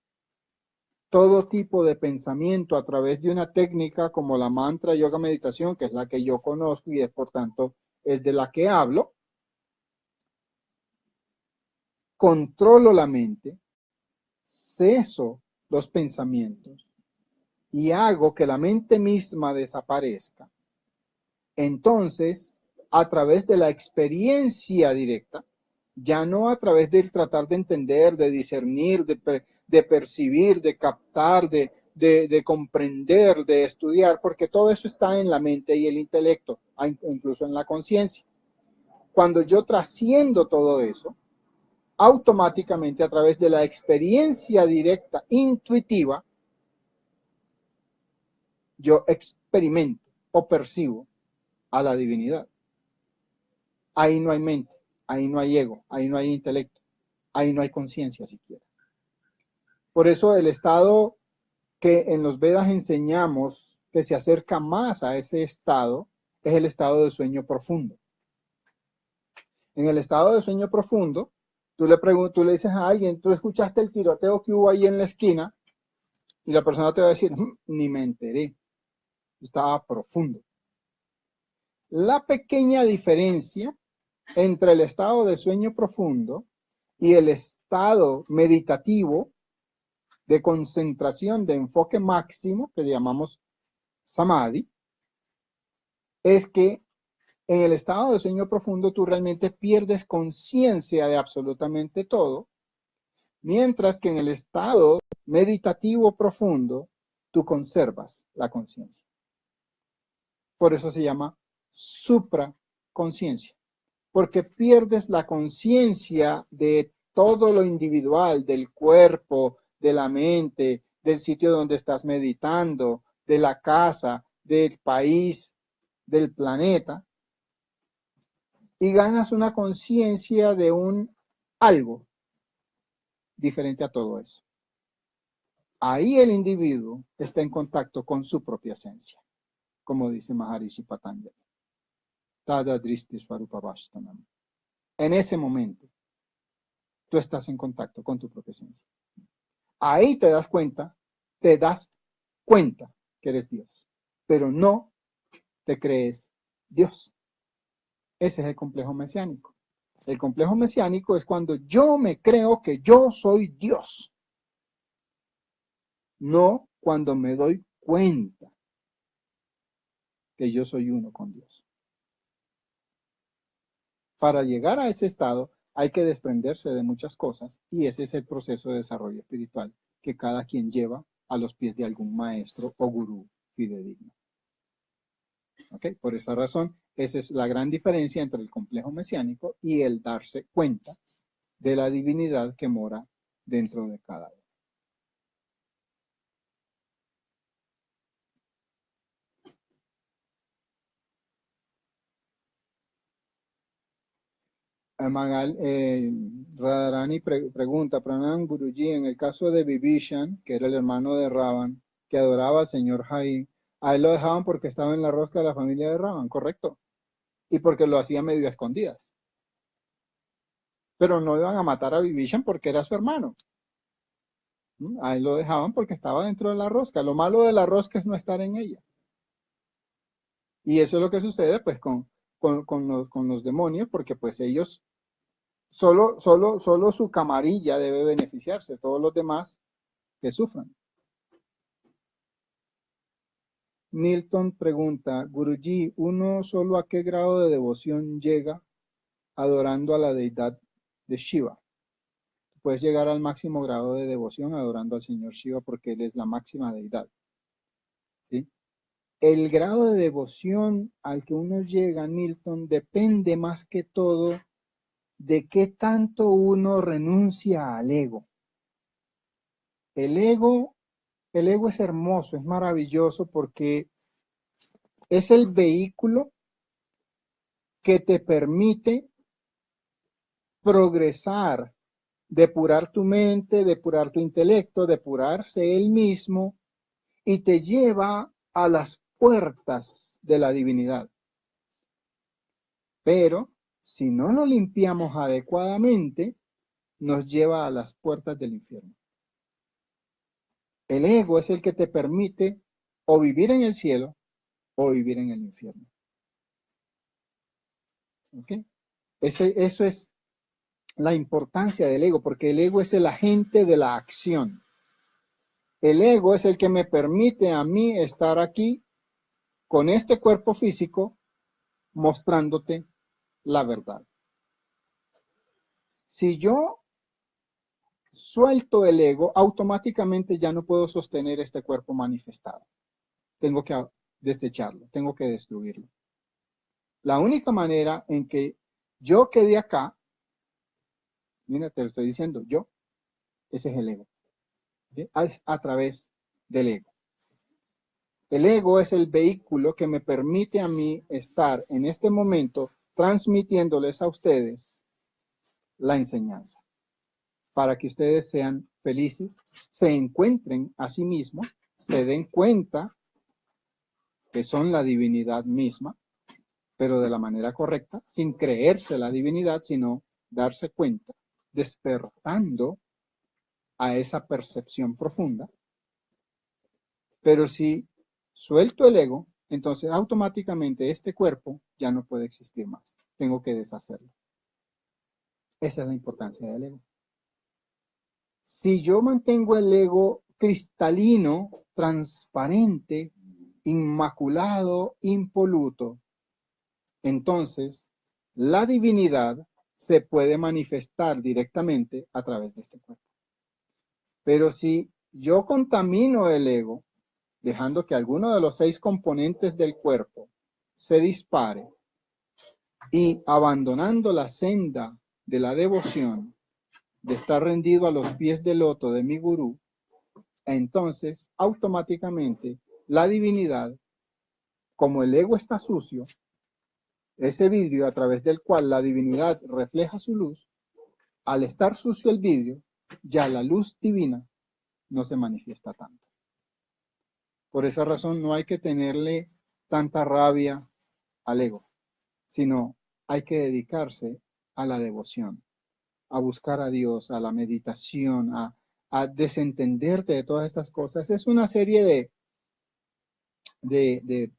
todo tipo de pensamiento a través de una técnica como la mantra yoga meditación, que es la que yo conozco y es por tanto es de la que hablo, controlo la mente, ceso los pensamientos y hago que la mente misma desaparezca. Entonces, a través de la experiencia directa, ya no a través del tratar de entender, de discernir, de percibir, de captar, de comprender, de estudiar, porque todo eso está en la mente y el intelecto, incluso en la conciencia. Cuando yo trasciendo todo eso, automáticamente a través de la experiencia directa, intuitiva, yo experimento o percibo a la divinidad. Ahí no hay mente, ahí no hay ego, ahí no hay intelecto, ahí no hay conciencia siquiera. Por eso el estado que en los Vedas enseñamos que se acerca más a ese estado es el estado de sueño profundo. En el estado de sueño profundo, tú le dices a alguien, tú escuchaste el tiroteo que hubo ahí en la esquina, y la persona te va a decir, ni me enteré, estaba profundo. La pequeña diferencia entre el estado de sueño profundo y el estado meditativo de concentración, de enfoque máximo, que llamamos samadhi, es que en el estado de sueño profundo tú realmente pierdes conciencia de absolutamente todo, mientras que en el estado meditativo profundo tú conservas la conciencia. Por eso se llama supraconciencia, porque pierdes la conciencia de todo lo individual, del cuerpo, de la mente, del sitio donde estás meditando, de la casa, del país, del planeta, y ganas una conciencia de un algo diferente a todo eso. Ahí el individuo está en contacto con su propia esencia, como dice Maharishi Patanjali. Tada Dristi Swarupa Vashtanam. En ese momento, tú estás en contacto con tu propia esencia. Ahí te das cuenta que eres Dios, pero no te crees Dios. Ese es el complejo mesiánico. El complejo mesiánico es cuando yo me creo que yo soy Dios, no cuando me doy cuenta que yo soy uno con Dios. Para llegar a ese estado hay que desprenderse de muchas cosas y ese es el proceso de desarrollo espiritual que cada quien lleva a los pies de algún maestro o gurú fidedigno. ¿Okay? Por esa razón, esa es la gran diferencia entre el complejo mesiánico y el darse cuenta de la divinidad que mora dentro de cada uno. Radharani pregunta, Pranam Guruji, en el caso de Vibhishan, que era el hermano de Ravan, que adoraba al señor Jain, a él lo dejaban porque estaba en la rosca de la familia de Ravan, ¿correcto? Y porque lo hacía medio a escondidas. Pero no iban a matar a Vibhishan porque era su hermano. A él lo dejaban porque estaba dentro de la rosca. Lo malo de la rosca es no estar en ella. Y eso es lo que sucede pues con los demonios, porque pues ellos, solo su camarilla debe beneficiarse, todos los demás que sufran. Nilton pregunta, Guruji, ¿uno solo a qué grado de devoción llega adorando a la deidad de Shiva? Puedes llegar al máximo grado de devoción adorando al señor Shiva porque él es la máxima deidad. ¿Sí? El grado de devoción al que uno llega, Nilton, depende más que todo de qué tanto uno renuncia al ego. El ego es hermoso, es maravilloso porque es el vehículo que te permite progresar, depurar tu mente, depurar tu intelecto, depurarse él mismo y te lleva a las puertas de la divinidad. Pero si no lo limpiamos adecuadamente, nos lleva a las puertas del infierno. El ego es el que te permite o vivir en el cielo o vivir en el infierno. ¿Ok? Eso es la importancia del ego, porque el ego es el agente de la acción. El ego es el que me permite a mí estar aquí con este cuerpo físico mostrándote la verdad. Si yo suelto el ego, automáticamente ya no puedo sostener este cuerpo manifestado. Tengo que desecharlo, tengo que destruirlo. La única manera en que yo quede acá, mira, te lo estoy diciendo, yo, ese es el ego, ¿sí? A través del ego. El ego es el vehículo que me permite a mí estar en este momento transmitiéndoles a ustedes la enseñanza, para que ustedes sean felices, se encuentren a sí mismos, se den cuenta que son la divinidad misma, pero de la manera correcta, sin creerse la divinidad, sino darse cuenta, despertando a esa percepción profunda. Pero si suelto el ego, entonces automáticamente este cuerpo ya no puede existir más. Tengo que deshacerlo. Esa es la importancia del ego. Si yo mantengo el ego cristalino, transparente, inmaculado, impoluto, entonces la divinidad se puede manifestar directamente a través de este cuerpo. Pero si yo contamino el ego, dejando que alguno de los 6 componentes del cuerpo se dispare y abandonando la senda de la devoción, de estar rendido a los pies del loto de mi gurú, entonces automáticamente la divinidad, como el ego está sucio, ese vidrio a través del cual la divinidad refleja su luz, al estar sucio el vidrio, ya la luz divina no se manifiesta tanto. Por esa razón no hay que tenerle tanta rabia al ego, sino hay que dedicarse a la devoción, a buscar a Dios, a la meditación, a desentenderte de todas estas cosas. Es una serie de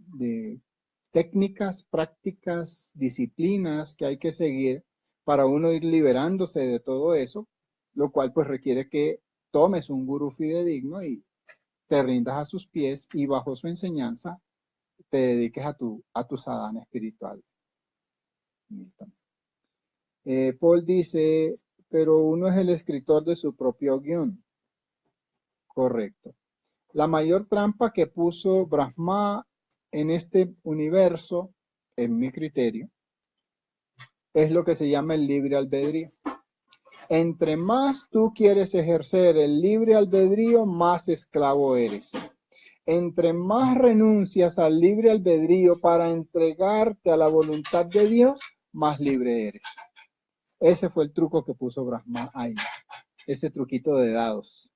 técnicas, prácticas, disciplinas que hay que seguir para uno ir liberándose de todo eso, lo cual pues requiere que tomes un gurú fidedigno y te rindas a sus pies y bajo su enseñanza te dediques a tu sadhana espiritual. Paul dice, pero uno es el escritor de su propio guión. Correcto. La mayor trampa que puso Brahma en este universo, en mi criterio, es lo que se llama el libre albedrío. Entre más tú quieres ejercer el libre albedrío, más esclavo eres. Entre más renuncias al libre albedrío para entregarte a la voluntad de Dios, más libre eres. Ese fue el truco que puso Brahma ahí, ese truquito de dados.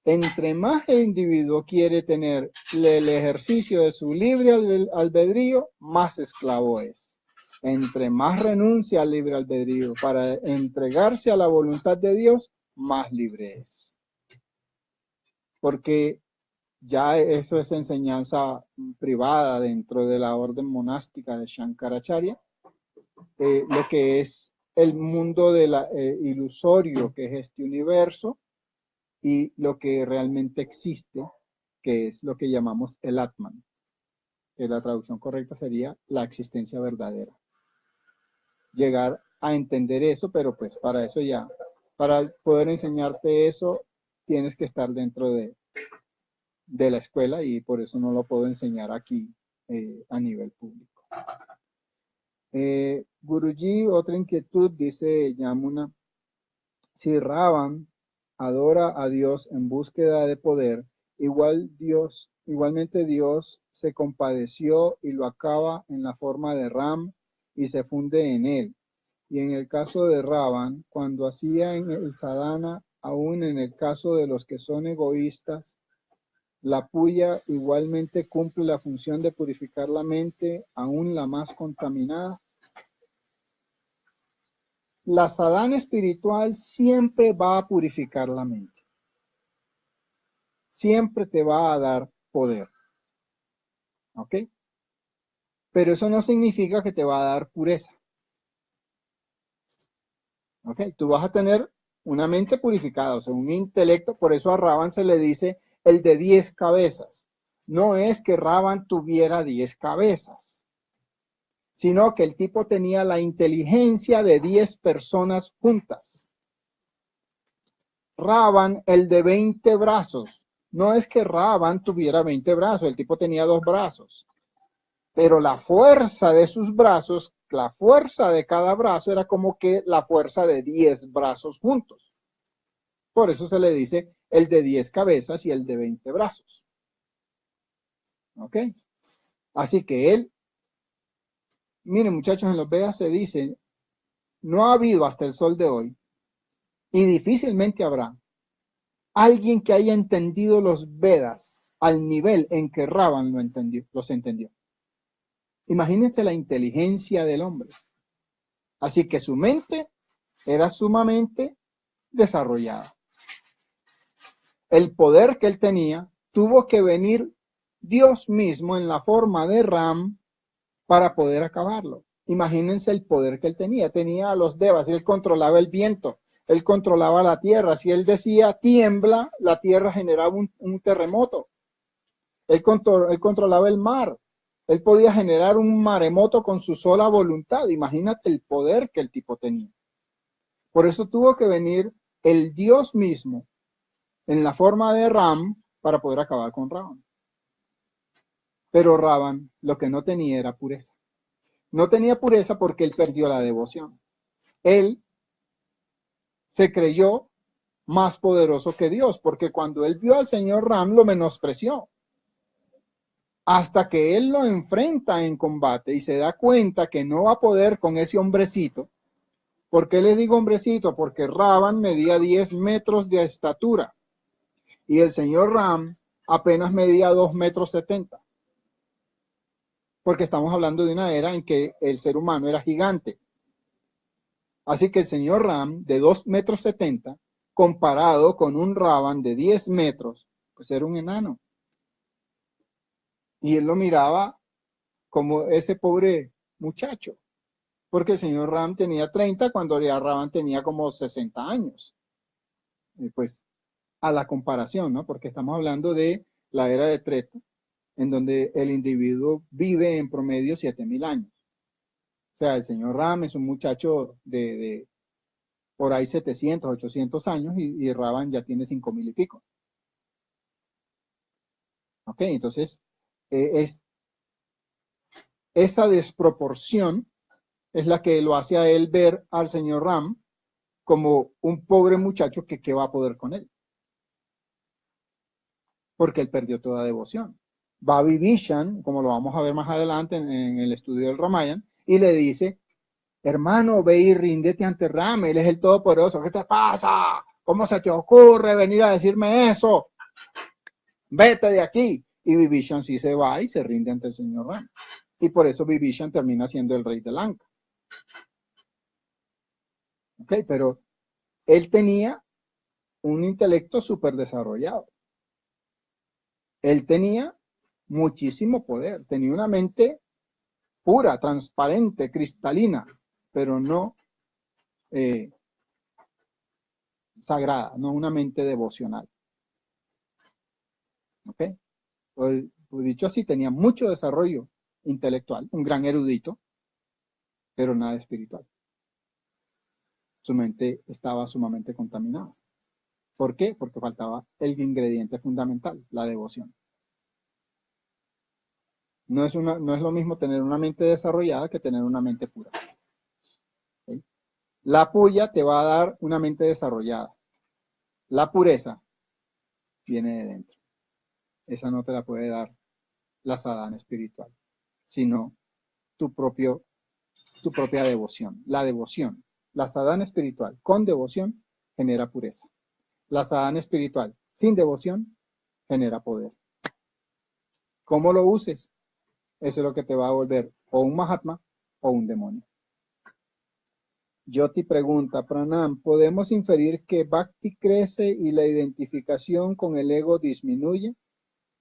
Entre más el individuo quiere tener el ejercicio de su libre albedrío, más esclavo es. Entre más renuncia al libre albedrío para entregarse a la voluntad de Dios, más libre es. Porque ya eso es enseñanza privada dentro de la orden monástica de Shankaracharya, lo que es el mundo de la, ilusorio que es este universo y lo que realmente existe, que es lo que llamamos el Atman, que la traducción correcta sería la existencia verdadera. Llegar a entender eso, pero pues para eso ya, para poder enseñarte eso, tienes que estar dentro de la escuela y por eso no lo puedo enseñar aquí a nivel público. Guruji, otra inquietud, dice Yamuna, si Ravan adora a Dios en búsqueda de poder, igualmente Dios se compadeció y lo acaba en la forma de Ram y se funde en él. Y en el caso de Ravan, cuando hacía en el sadhana, aún en el caso de los que son egoístas, la puya igualmente cumple la función de purificar la mente, aún la más contaminada. La sadhana espiritual siempre va a purificar la mente. siempre te va a dar poder. ¿Ok? Pero eso no significa que te va a dar pureza. ¿Ok? Tú vas a tener una mente purificada, o sea, un intelecto. Por eso a Raban se le dice el de 10 cabezas. No es que Raban tuviera 10 cabezas, sino que el tipo tenía la inteligencia de 10 personas juntas. Raban, el de 20 brazos. No es que Raban tuviera 20 brazos, el tipo tenía 2 brazos. Pero la fuerza de sus brazos, la fuerza de cada brazo era como que la fuerza de 10 brazos juntos. Por eso se le dice el de 10 cabezas y el de 20 brazos. ¿Ok? Así que él, miren muchachos, en los Vedas se dice, no ha habido hasta el sol de hoy, y difícilmente habrá, alguien que haya entendido los Vedas al nivel en que Ravan los entendió. Imagínense la inteligencia del hombre. Así que su mente era sumamente desarrollada. El poder que él tenía, tuvo que venir Dios mismo en la forma de Ram para poder acabarlo. Imagínense el poder que él tenía. Tenía a los devas, él controlaba el viento, él controlaba la tierra. Si él decía tiembla, la tierra generaba un terremoto. Él controlaba el mar. Él podía generar un maremoto con su sola voluntad. Imagínate el poder que el tipo tenía. Por eso tuvo que venir el Dios mismo en la forma de Ram para poder acabar con Ravan. Pero Ravan lo que no tenía era pureza. No tenía pureza porque él perdió la devoción. Él se creyó más poderoso que Dios, porque cuando él vio al señor Ram lo menospreció. Hasta que él lo enfrenta en combate y se da cuenta que no va a poder con ese hombrecito. ¿Por qué le digo hombrecito? Porque Ravan medía 10 metros de estatura y el señor Ram apenas medía 2,70 m. Porque estamos hablando de una era en que el ser humano era gigante. Así que el señor Ram, de 2,70 m, comparado con un Ravan de 10 metros, pues era un enano. Y él lo miraba como ese pobre muchacho, porque el señor Ram tenía 30 cuando ya Ravan tenía como 60 años. Y pues a la comparación, ¿no? Porque estamos hablando de la era de Treta, en donde el individuo vive en promedio 7,000 años. O sea, el señor Ram es un muchacho de por ahí 700, 800 años y Ravan ya tiene 5,000 y pico. Ok, entonces esa desproporción es la que lo hace a él ver al señor Ram como un pobre muchacho que qué va a poder con él. Porque él perdió toda devoción. Va a Vibhishan, como lo vamos a ver más adelante en el estudio del Ramayana, y le dice, hermano, ve y ríndete ante Ram, él es el todopoderoso, ¿qué te pasa? ¿Cómo se te ocurre venir a decirme eso? Vete de aquí. Y Vibhishan sí se va y se rinde ante el señor Ram. Y por eso Vibhishan termina siendo el rey de Lanka. Ok, pero él tenía un intelecto súper desarrollado. Él tenía muchísimo poder, tenía una mente pura, transparente, cristalina, pero no sagrada, no una mente devocional. ¿Ok? Pues, dicho así, tenía mucho desarrollo intelectual, un gran erudito, pero nada espiritual. Su mente estaba sumamente contaminada. ¿Por qué? Porque faltaba el ingrediente fundamental, la devoción. No es lo mismo tener una mente desarrollada que tener una mente pura. ¿Okay? La puya te va a dar una mente desarrollada. La pureza viene de dentro. Esa no te la puede dar la sadhana espiritual, sino tu propia devoción. La devoción, la sadhana espiritual con devoción genera pureza. La sadhana espiritual sin devoción genera poder. ¿Cómo lo uses? Eso es lo que te va a volver o un Mahatma o un demonio. Yoti pregunta, Pranam, ¿podemos inferir que Bhakti crece y la identificación con el ego disminuye?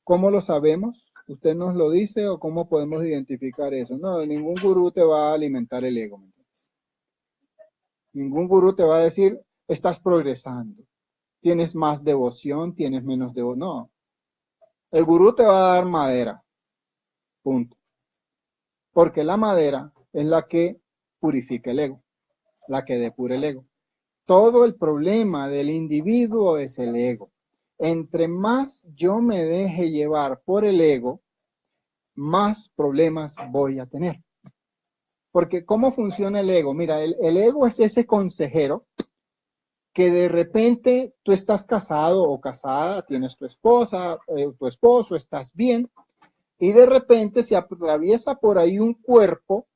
¿Cómo lo sabemos? ¿Usted nos lo dice o cómo podemos identificar eso? No, ningún gurú te va a alimentar el ego, ¿me entiendes? Ningún gurú te va a decir, estás progresando, tienes más devoción, tienes menos devoción. No, el gurú te va a dar madera, punto. Porque la madera es la que purifica el ego, la que depura el ego. Todo el problema del individuo es el ego. Entre más yo me deje llevar por el ego, más problemas voy a tener. Porque ¿cómo funciona el ego? Mira, el ego es ese consejero que de repente tú estás casado o casada, tienes tu esposa, tu esposo, estás bien, y de repente se atraviesa por ahí un cuerpo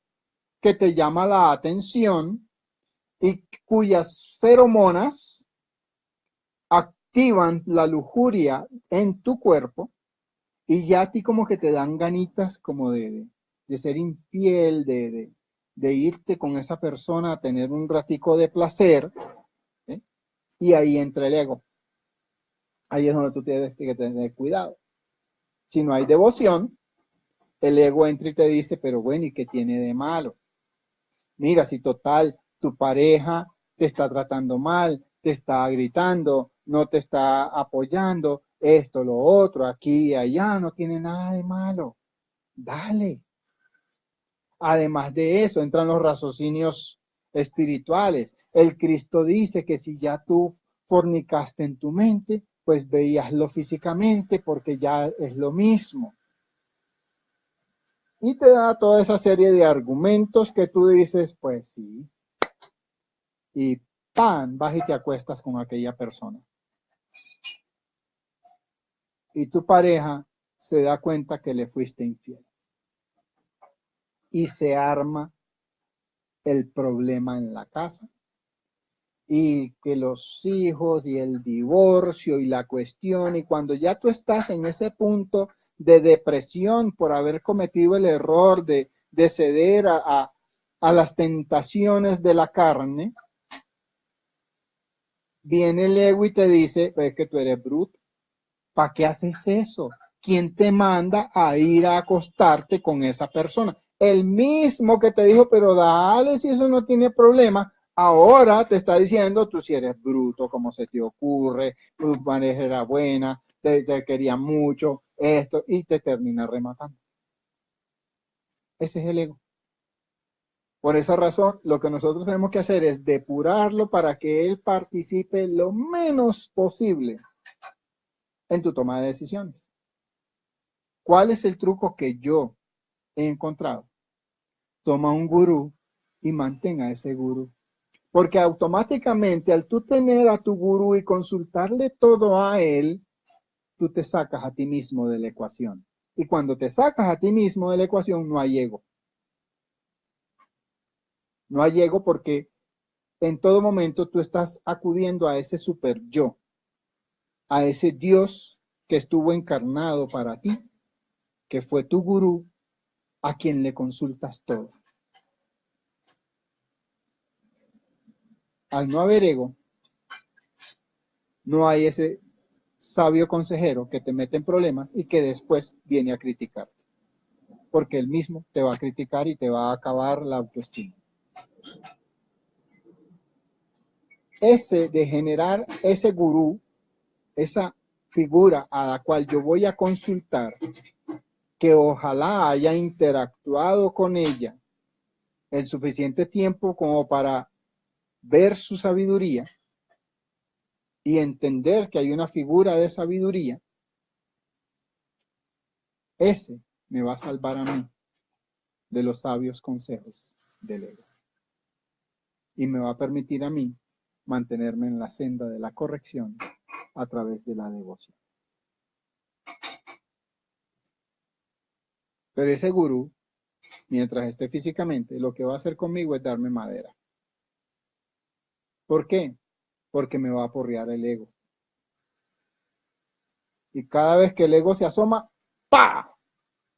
que te llama la atención y cuyas feromonas activan la lujuria en tu cuerpo y ya a ti como que te dan ganitas como de ser infiel, de irte con esa persona a tener un ratico de placer, ¿eh? Y ahí entra el ego. Ahí es donde tú tienes que tener cuidado. Si no hay devoción, el ego entra y te dice, pero bueno, ¿y qué tiene de malo? Mira, si total, tu pareja te está tratando mal, te está gritando, no te está apoyando, esto, lo otro, aquí y allá, no tiene nada de malo. Dale. Además de eso, entran los raciocinios espirituales. El Cristo dice que si ya tú fornicaste en tu mente, pues veíaslo físicamente porque ya es lo mismo. Y te da toda esa serie de argumentos que tú dices, pues sí, y ¡pam! Vas y te acuestas con aquella persona. Y tu pareja se da cuenta que le fuiste infiel. Y se arma el problema en la casa. Y que los hijos y el divorcio y la cuestión, y cuando ya tú estás en ese punto de depresión por haber cometido el error de ceder a las tentaciones de la carne, viene el ego y te dice, pues es que tú eres bruto, ¿para qué haces eso? ¿Quién te manda a ir a acostarte con esa persona? El mismo que te dijo, pero dale, si eso no tiene problema, ahora te está diciendo, tú si eres bruto, como se te ocurre, tu pareja era buena, te quería mucho, esto, y te termina rematando. Ese es el ego. Por esa razón, lo que nosotros tenemos que hacer es depurarlo para que él participe lo menos posible en tu toma de decisiones. ¿Cuál es el truco que yo he encontrado? Toma un gurú y mantenga a ese gurú. Porque automáticamente al tú tener a tu gurú y consultarle todo a él, tú te sacas a ti mismo de la ecuación. Y cuando te sacas a ti mismo de la ecuación, no hay ego. No hay ego porque en todo momento tú estás acudiendo a ese super yo, a ese Dios que estuvo encarnado para ti, que fue tu gurú, a quien le consultas todo. Al no haber ego, no hay ese sabio consejero que te mete en problemas y que después viene a criticarte. Porque él mismo te va a criticar y te va a acabar la autoestima. Ese de generar ese gurú, esa figura a la cual yo voy a consultar, que ojalá haya interactuado con ella el suficiente tiempo como para ver su sabiduría y entender que hay una figura de sabiduría, ese me va a salvar a mí de los sabios consejos del ego. Y me va a permitir a mí mantenerme en la senda de la corrección a través de la devoción. Pero ese gurú, mientras esté físicamente, lo que va a hacer conmigo es darme madera. ¿Por qué? Porque me va a porrear el ego. Y cada vez que el ego se asoma, ¡pa!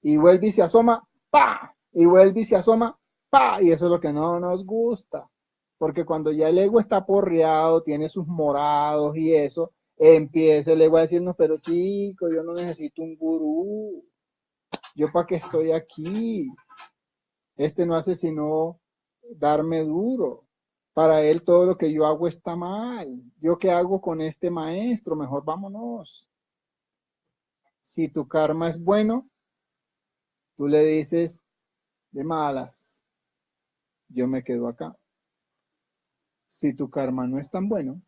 Y vuelve y se asoma, ¡pa! Y vuelve y se asoma, ¡pa! Y eso es lo que no nos gusta. Porque cuando ya el ego está porreado, tiene sus morados y eso, empieza el ego a decirnos, pero chico, yo no necesito un gurú. ¿Yo para qué estoy aquí? Este no hace sino darme duro. Para él todo lo que yo hago está mal. ¿Yo qué hago con este maestro? Mejor vámonos. Si tu karma es bueno, tú le dices de malas, yo me quedo acá. Si tu karma no es tan bueno,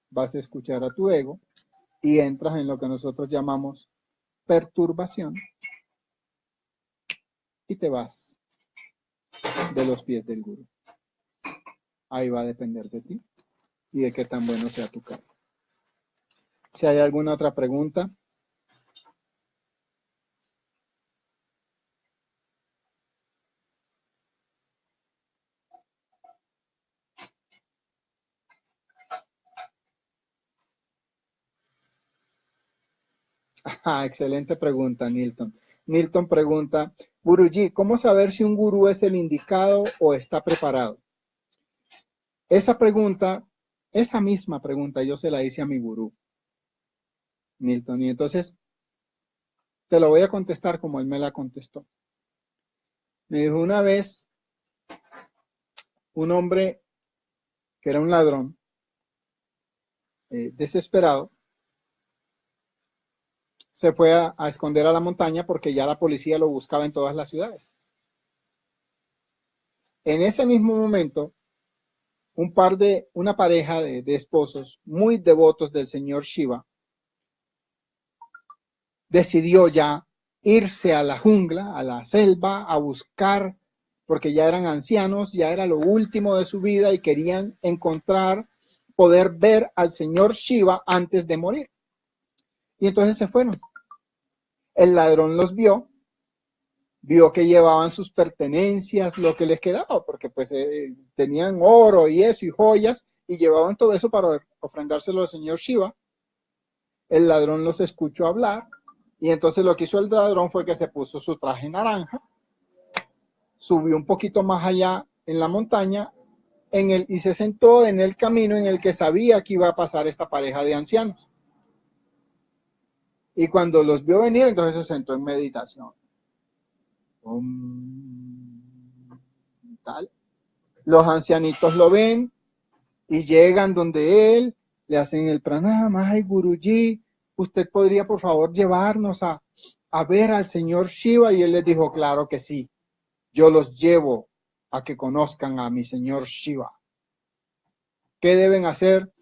vas a escuchar a tu ego y entras en lo que nosotros llamamos perturbación y te vas de los pies del gurú. Ahí va a depender de ti y de qué tan bueno sea tu karma. Si hay alguna otra pregunta. Excelente pregunta, Nilton. Nilton pregunta, Guruji, ¿cómo saber si un gurú es el indicado o está preparado? Esa pregunta, esa misma pregunta yo se la hice a mi gurú, Nilton, y entonces te lo voy a contestar como él me la contestó. Me dijo una vez un hombre que era un ladrón, desesperado, se fue a esconder a la montaña porque ya la policía lo buscaba en todas las ciudades. En ese mismo momento, una pareja de esposos muy devotos del señor Shiva decidió ya irse a la jungla, a la selva, a buscar, porque ya eran ancianos, ya era lo último de su vida y querían encontrar, poder ver al señor Shiva antes de morir. Y entonces se fueron. El ladrón los vio que llevaban sus pertenencias, lo que les quedaba, porque pues tenían oro y eso y joyas, y llevaban todo eso para ofrendárselo al señor Shiva. El ladrón los escuchó hablar, y entonces lo que hizo el ladrón fue que se puso su traje naranja, subió un poquito más allá en la montaña, y se sentó en el camino en el que sabía que iba a pasar esta pareja de ancianos. Y cuando los vio venir, entonces se sentó en meditación. Tal. Los ancianitos lo ven y llegan donde él, le hacen el pranama. Ay, Guruji, usted podría por favor llevarnos a ver al señor Shiva. Y él les dijo, claro que sí, yo los llevo a que conozcan a mi señor Shiva. ¿Qué deben hacer?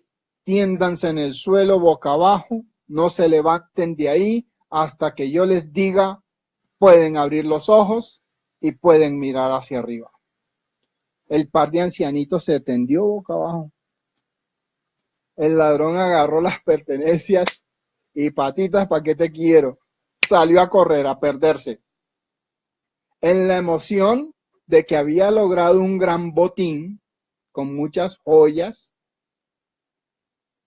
Tiéndanse en el suelo boca abajo, no se levanten de ahí hasta que yo les diga, pueden abrir los ojos y pueden mirar hacia arriba. El par de ancianitos se tendió boca abajo. El ladrón agarró las pertenencias y patitas, ¿para qué te quiero? Salió a correr, a perderse. En la emoción de que había logrado un gran botín con muchas joyas,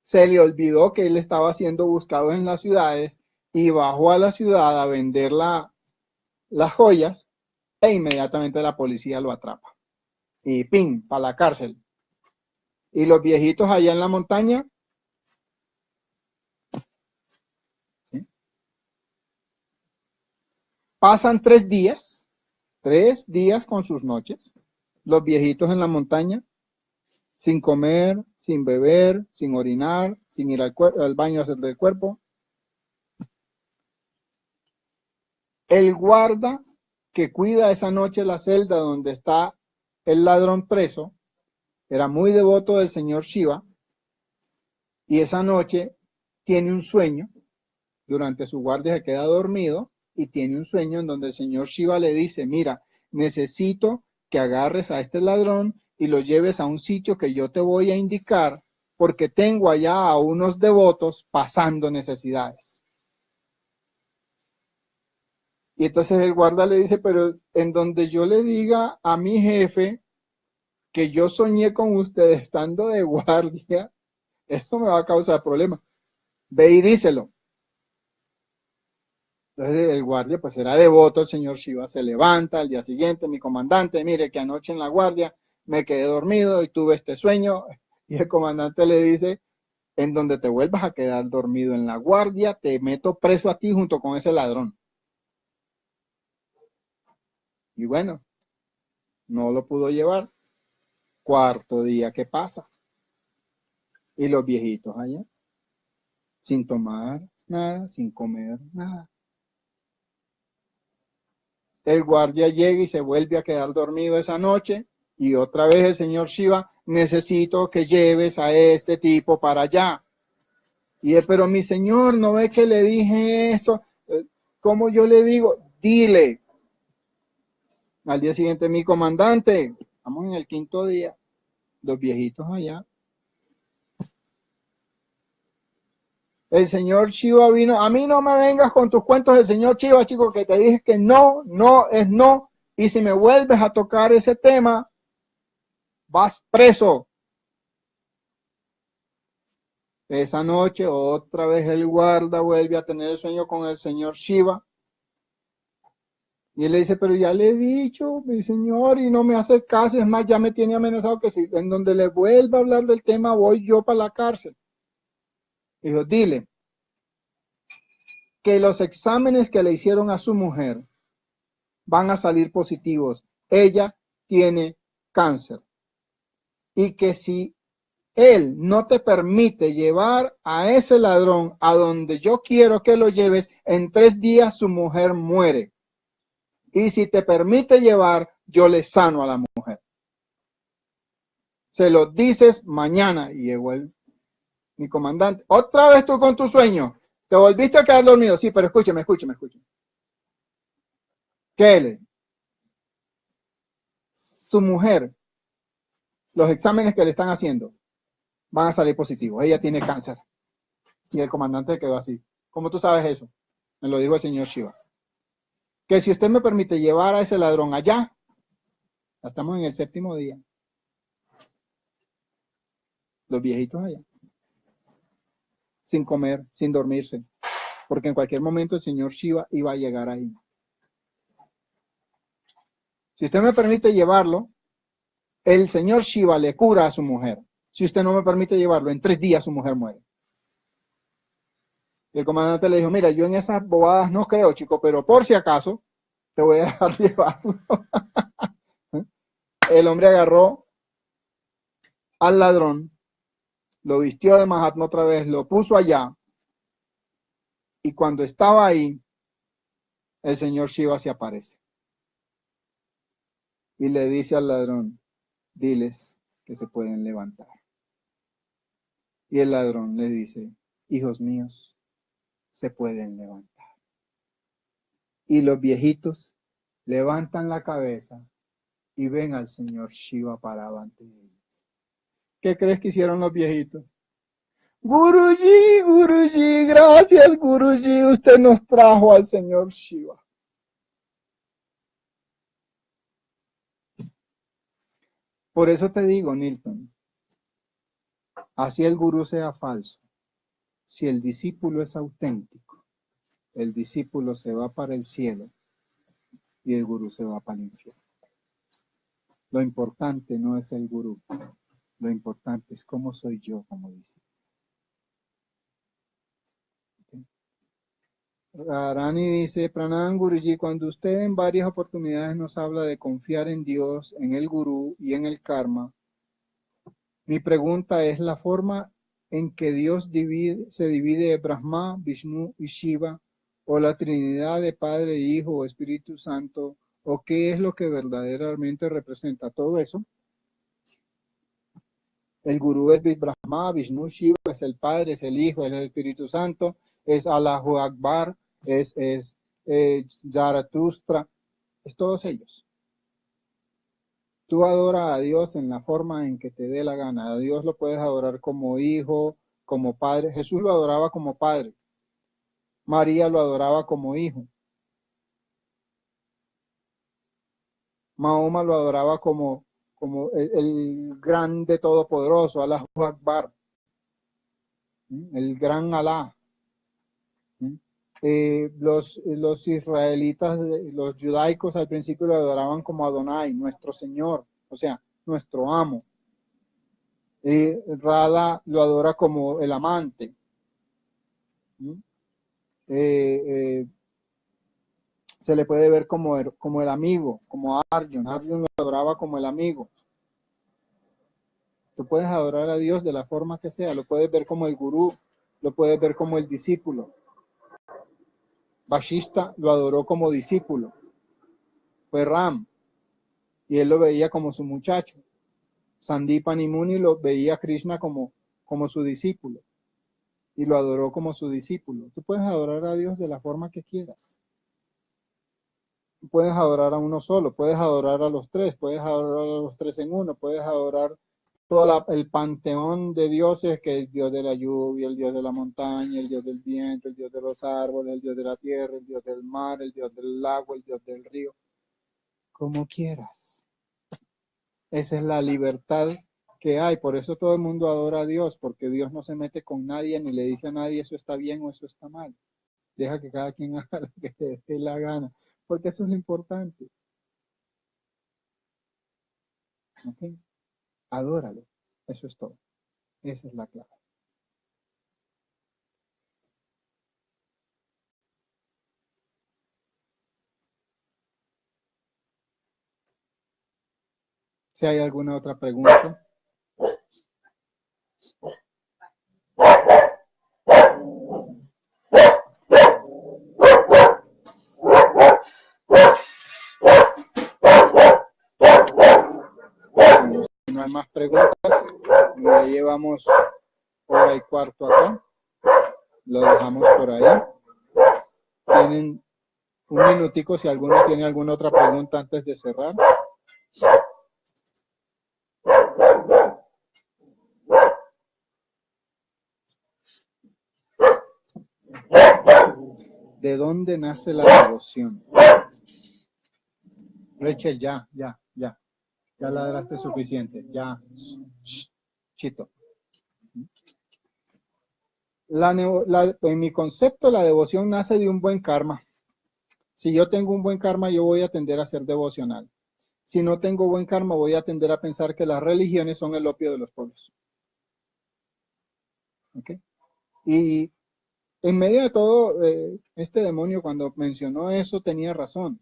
se le olvidó que él estaba siendo buscado en las ciudades y bajó a la ciudad a vender las joyas e inmediatamente la policía lo atrapa. Y ¡pim! Para la cárcel. Y los viejitos allá en la montaña, ¿sí? Pasan 3 días con sus noches, los viejitos en la montaña, sin comer, sin beber, sin orinar, sin ir al baño a hacer del cuerpo. El guarda que cuida esa noche la celda donde está el ladrón preso, era muy devoto del señor Shiva, y esa noche tiene un sueño, durante su guardia se queda dormido, y tiene un sueño en donde el señor Shiva le dice, mira, necesito que agarres a este ladrón y lo lleves a un sitio que yo te voy a indicar, porque tengo allá a unos devotos pasando necesidades. Y entonces el guarda le dice, pero en donde yo le diga a mi jefe que yo soñé con usted estando de guardia, esto me va a causar problemas. Ve y díselo. Entonces el guardia pues era devoto, el señor Shiva se levanta al día siguiente, mi comandante, mire que anoche en la guardia me quedé dormido y tuve este sueño. Y el comandante le dice, en donde te vuelvas a quedar dormido en la guardia, te meto preso a ti junto con ese ladrón. Y bueno, no lo pudo llevar. Cuarto día que pasa. Y los viejitos allá, sin tomar nada, sin comer nada. El guardia llega y se vuelve a quedar dormido esa noche. Y otra vez el señor Shiva, necesito que lleves a este tipo para allá. Y él, pero mi señor, ¿no ve que le dije esto? ¿Cómo yo le digo? Dile. Al día siguiente, mi comandante, estamos en el quinto día, los viejitos allá. El señor Shiva vino, a mí no me vengas con tus cuentos del señor Shiva, chico, que te dije que no, no es no. Y si me vuelves a tocar ese tema, vas preso. Esa noche, otra vez el guarda vuelve a tener el sueño con el señor Shiva. Y él le dice, pero ya le he dicho, mi señor, y no me hace caso. Es más, ya me tiene amenazado que si en donde le vuelva a hablar del tema, voy yo para la cárcel. Dijo, dile que los exámenes que le hicieron a su mujer van a salir positivos. Ella tiene cáncer. Y que si él no te permite llevar a ese ladrón a donde yo quiero que lo lleves, en 3 días su mujer muere. Y si te permite llevar, yo le sano a la mujer. Se lo dices mañana. Y llegó mi comandante. Otra vez tú con tu sueño. Te volviste a quedar dormido. Sí, pero escúchame. ¿Qué? Su mujer, los exámenes que le están haciendo van a salir positivos. Ella tiene cáncer. Y el comandante quedó así. ¿Cómo tú sabes eso? Me lo dijo el señor Shiva. Que si usted me permite llevar a ese ladrón allá, estamos en el 7º día. Los viejitos allá. Sin comer, sin dormirse. Porque en cualquier momento el señor Shiva iba a llegar ahí. Si usted me permite llevarlo, el señor Shiva le cura a su mujer. Si usted no me permite llevarlo, en 3 días su mujer muere. Y el comandante le dijo, mira, yo en esas bobadas no creo, chico, pero por si acaso te voy a dejar llevarlo. El hombre agarró al ladrón, lo vistió de Mahatma otra vez, lo puso allá, y cuando estaba ahí, el señor Shiva se aparece. Y le dice al ladrón, diles que se pueden levantar. Y el ladrón le dice, hijos míos, se pueden levantar. Y los viejitos levantan la cabeza y ven al señor Shiva parado ante ellos. ¿Qué crees que hicieron los viejitos? Guruji, Guruji, gracias Guruji, usted nos trajo al señor Shiva. Por eso te digo, Nilton, así el gurú sea falso, si el discípulo es auténtico, el discípulo se va para el cielo y el gurú se va para el infierno. Lo importante no es el gurú, lo importante es cómo soy yo como discípulo. Rani dice, Pranam Guruji, cuando usted en varias oportunidades nos habla de confiar en Dios, en el gurú y en el karma, mi pregunta es la forma en que Dios se divide de Brahma, Vishnu y Shiva, o la Trinidad de Padre, Hijo o Espíritu Santo, o qué es lo que verdaderamente representa todo eso. El gurú es Brahma, Vishnu, Shiva, es el Padre, es el Hijo, es el Espíritu Santo, es Allahu Akbar, es Zaratustra, es todos ellos. Tú adoras a Dios en la forma en que te dé la gana. A Dios lo puedes adorar como hijo, como padre. Jesús lo adoraba como padre. María lo adoraba como hijo. Mahoma lo adoraba como el grande todopoderoso, Allahu Akbar, el gran Alá. Los israelitas, los judaicos al principio lo adoraban como Adonai, nuestro Señor. O sea, nuestro amo. Radha lo adora como el amante. Se le puede ver como el amigo, como Arjun. Arjun lo adoraba como el amigo. Tú puedes adorar a Dios de la forma que sea. Lo puedes ver como el gurú, lo puedes ver como el discípulo. Vashishta lo adoró como discípulo. Fue Ram. Y él lo veía como su muchacho. Sandipani Muni lo veía a Krishna como su discípulo. Y lo adoró como su discípulo. Tú puedes adorar a Dios de la forma que quieras. Puedes adorar a uno solo, puedes adorar a los tres, puedes adorar a los tres en uno, puedes adorar todo el panteón de dioses, que es el Dios de la lluvia, el Dios de la montaña, el Dios del viento, el Dios de los árboles, el Dios de la tierra, el Dios del mar, el Dios del lago, el Dios del río, como quieras. Esa es la libertad que hay, por eso todo el mundo adora a Dios, porque Dios no se mete con nadie ni le dice a nadie eso está bien o eso está mal. Deja que cada quien haga lo que te dé la gana, porque eso es lo importante. ¿Ok? Adóralo. Eso es todo. Esa es la clave. Si hay alguna otra pregunta. Si no hay más preguntas, ya llevamos hora y cuarto acá. Lo dejamos por ahí. Tienen un minutico si alguno tiene alguna otra pregunta antes de cerrar. ¿De dónde nace la devoción? Rachel, ya ladraste suficiente, ya, chito. En mi concepto, la devoción nace de un buen karma. Si yo tengo un buen karma, yo voy a tender a ser devocional. Si no tengo buen karma, voy a tender a pensar que las religiones son el opio de los pueblos. ¿Okay? Y en medio de todo, este demonio cuando mencionó eso tenía razón.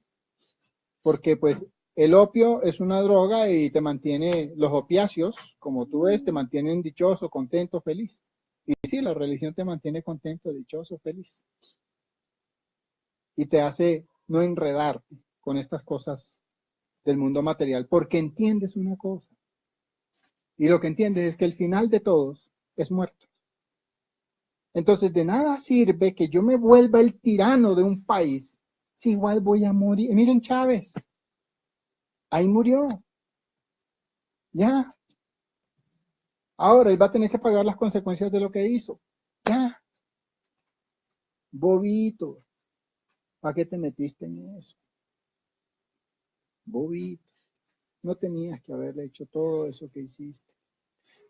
Porque pues el opio es una droga y te mantiene, los opiáceos, como tú ves, te mantienen dichoso, contento, feliz. Y sí, la religión te mantiene contento, dichoso, feliz. Y te hace no enredarte con estas cosas del mundo material, porque entiendes una cosa. Y lo que entiendes es que el final de todos es muerto. Entonces, de nada sirve que yo me vuelva el tirano de un país si igual voy a morir. Miren Chávez, ahí murió. Ya. Ahora él va a tener que pagar las consecuencias de lo que hizo. Ya. Bobito. ¿Para qué te metiste en eso? Bobito. No tenías que haberle hecho todo eso que hiciste.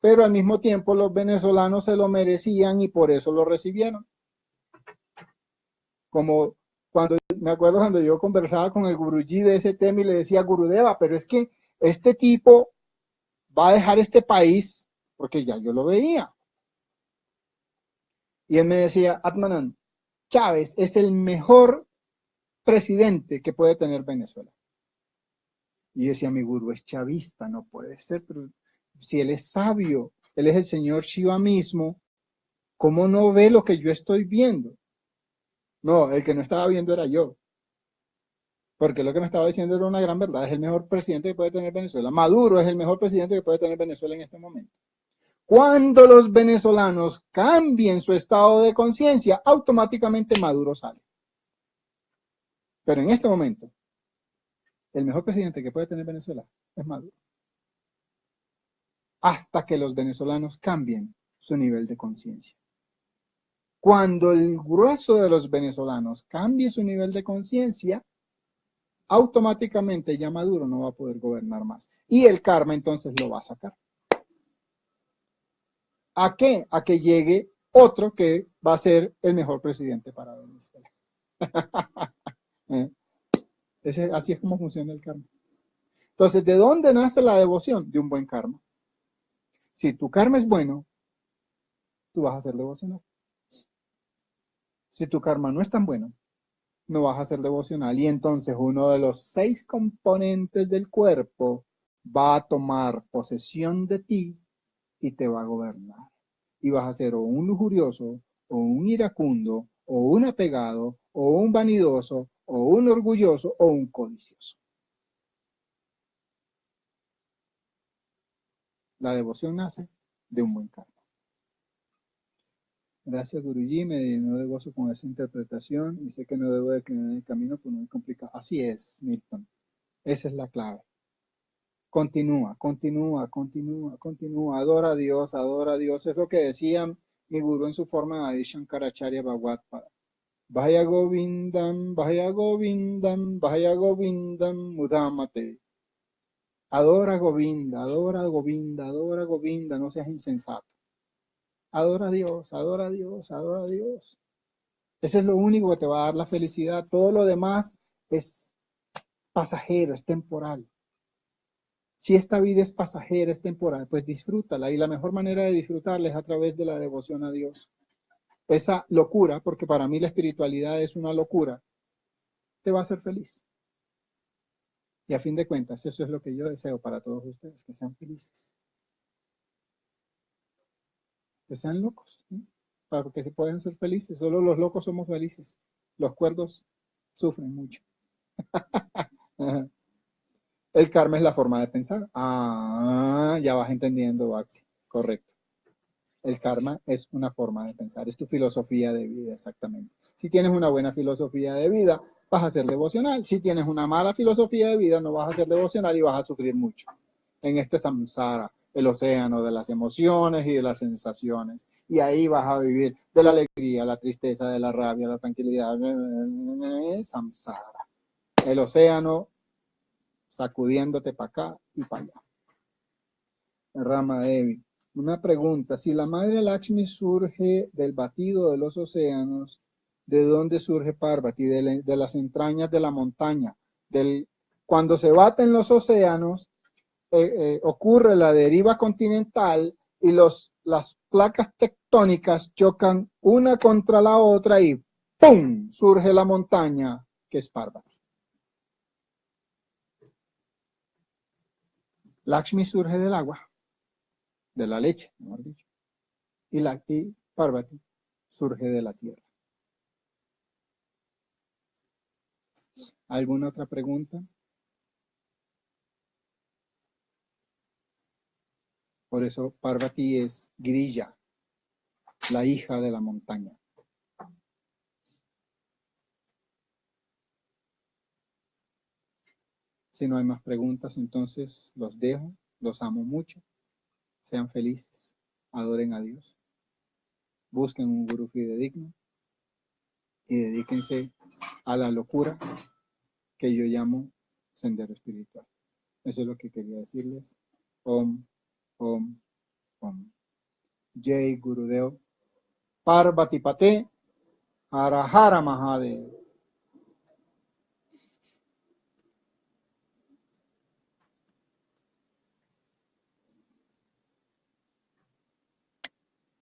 Pero al mismo tiempo los venezolanos se lo merecían y por eso lo recibieron. Como me acuerdo cuando yo conversaba con el Guruji de ese tema y le decía, Gurudeva, pero es que este tipo va a dejar este país, porque ya yo lo veía. Y él me decía, Atmanan, Chávez es el mejor presidente que puede tener Venezuela. Y decía, mi gurú es chavista, no puede ser, pero si él es sabio, él es el señor Shiva mismo, ¿cómo no ve lo que yo estoy viendo? No, el que no estaba viendo era yo. Porque lo que me estaba diciendo era una gran verdad, es el mejor presidente que puede tener Venezuela. Maduro es el mejor presidente que puede tener Venezuela en este momento. Cuando los venezolanos cambien su estado de conciencia, automáticamente Maduro sale. Pero en este momento, el mejor presidente que puede tener Venezuela es Maduro. Hasta que los venezolanos cambien su nivel de conciencia. Cuando el grueso de los venezolanos cambie su nivel de conciencia, automáticamente ya Maduro no va a poder gobernar más. Y el karma entonces lo va a sacar. ¿A qué? A que llegue otro que va a ser el mejor presidente para Venezuela. Así es como funciona el karma. Entonces, ¿de dónde nace la devoción? De un buen karma. Si tu karma es bueno, tú vas a ser devocional. Si tu karma no es tan bueno, no vas a ser devocional. Y entonces uno de los 6 componentes del cuerpo va a tomar posesión de ti y te va a gobernar. Y vas a ser o un lujurioso, o un iracundo, o un apegado, o un vanidoso, o un orgulloso, o un codicioso. La devoción nace de un buen karma. Gracias, Guruji, me llenó de gozo con esa interpretación y sé que no debo declinar el camino, pues no es complicado. Así es, Milton. Esa es la clave. Continúa, continúa, continúa, continúa. Adora a Dios, adora a Dios. Es lo que decía mi gurú en su forma de Adi Shankaracharya Bhagavad. Vaya Govindam, Vaya Govindam, Vaya Govindam, Mudamate. Adora a Govinda, adora a Govinda, adora a Govinda, no seas insensato. Adora a Dios, adora a Dios, adora a Dios. Eso es lo único que te va a dar la felicidad. Todo lo demás es pasajero, es temporal. Si esta vida es pasajera, es temporal, pues disfrútala. Y la mejor manera de disfrutarla es a través de la devoción a Dios. Esa locura, porque para mí la espiritualidad es una locura, te va a hacer feliz. Y a fin de cuentas, eso es lo que yo deseo para todos ustedes, que sean felices. Que sean locos, ¿no? Para que se puedan ser felices. Solo los locos somos felices. Los cuerdos sufren mucho. El karma es la forma de pensar. Ah, ya vas entendiendo, Bhakti. Correcto. El karma es una forma de pensar, es tu filosofía de vida, exactamente. Si tienes una buena filosofía de vida, vas a ser devocional. Si tienes una mala filosofía de vida, no vas a ser devocional y vas a sufrir mucho. En este samsara, el océano de las emociones y de las sensaciones. Y ahí vas a vivir de la alegría, la tristeza, de la rabia, la tranquilidad. Samsara. El océano sacudiéndote para acá y para allá. Rama Devi. Una pregunta, si la madre Lakshmi surge del batido de los océanos, ¿de dónde surge Parvati? De las entrañas de la montaña. Cuando se baten los océanos, ocurre la deriva continental y las placas tectónicas chocan una contra la otra y ¡pum! Surge la montaña que es Parvati. Lakshmi surge del agua, de la leche, mejor dicho. Y Parvati surge de la tierra. ¿Alguna otra pregunta? Por eso Parvati es Girija, la hija de la montaña. Si no hay más preguntas, entonces los dejo, los amo mucho. Sean felices, adoren a Dios, busquen un gurú fidedigno y dedíquense a la locura que yo llamo sendero espiritual. Eso es lo que quería decirles. Om, Om, Om. Jai Gurudev. Parvati Pate, Hara Hara Mahadev.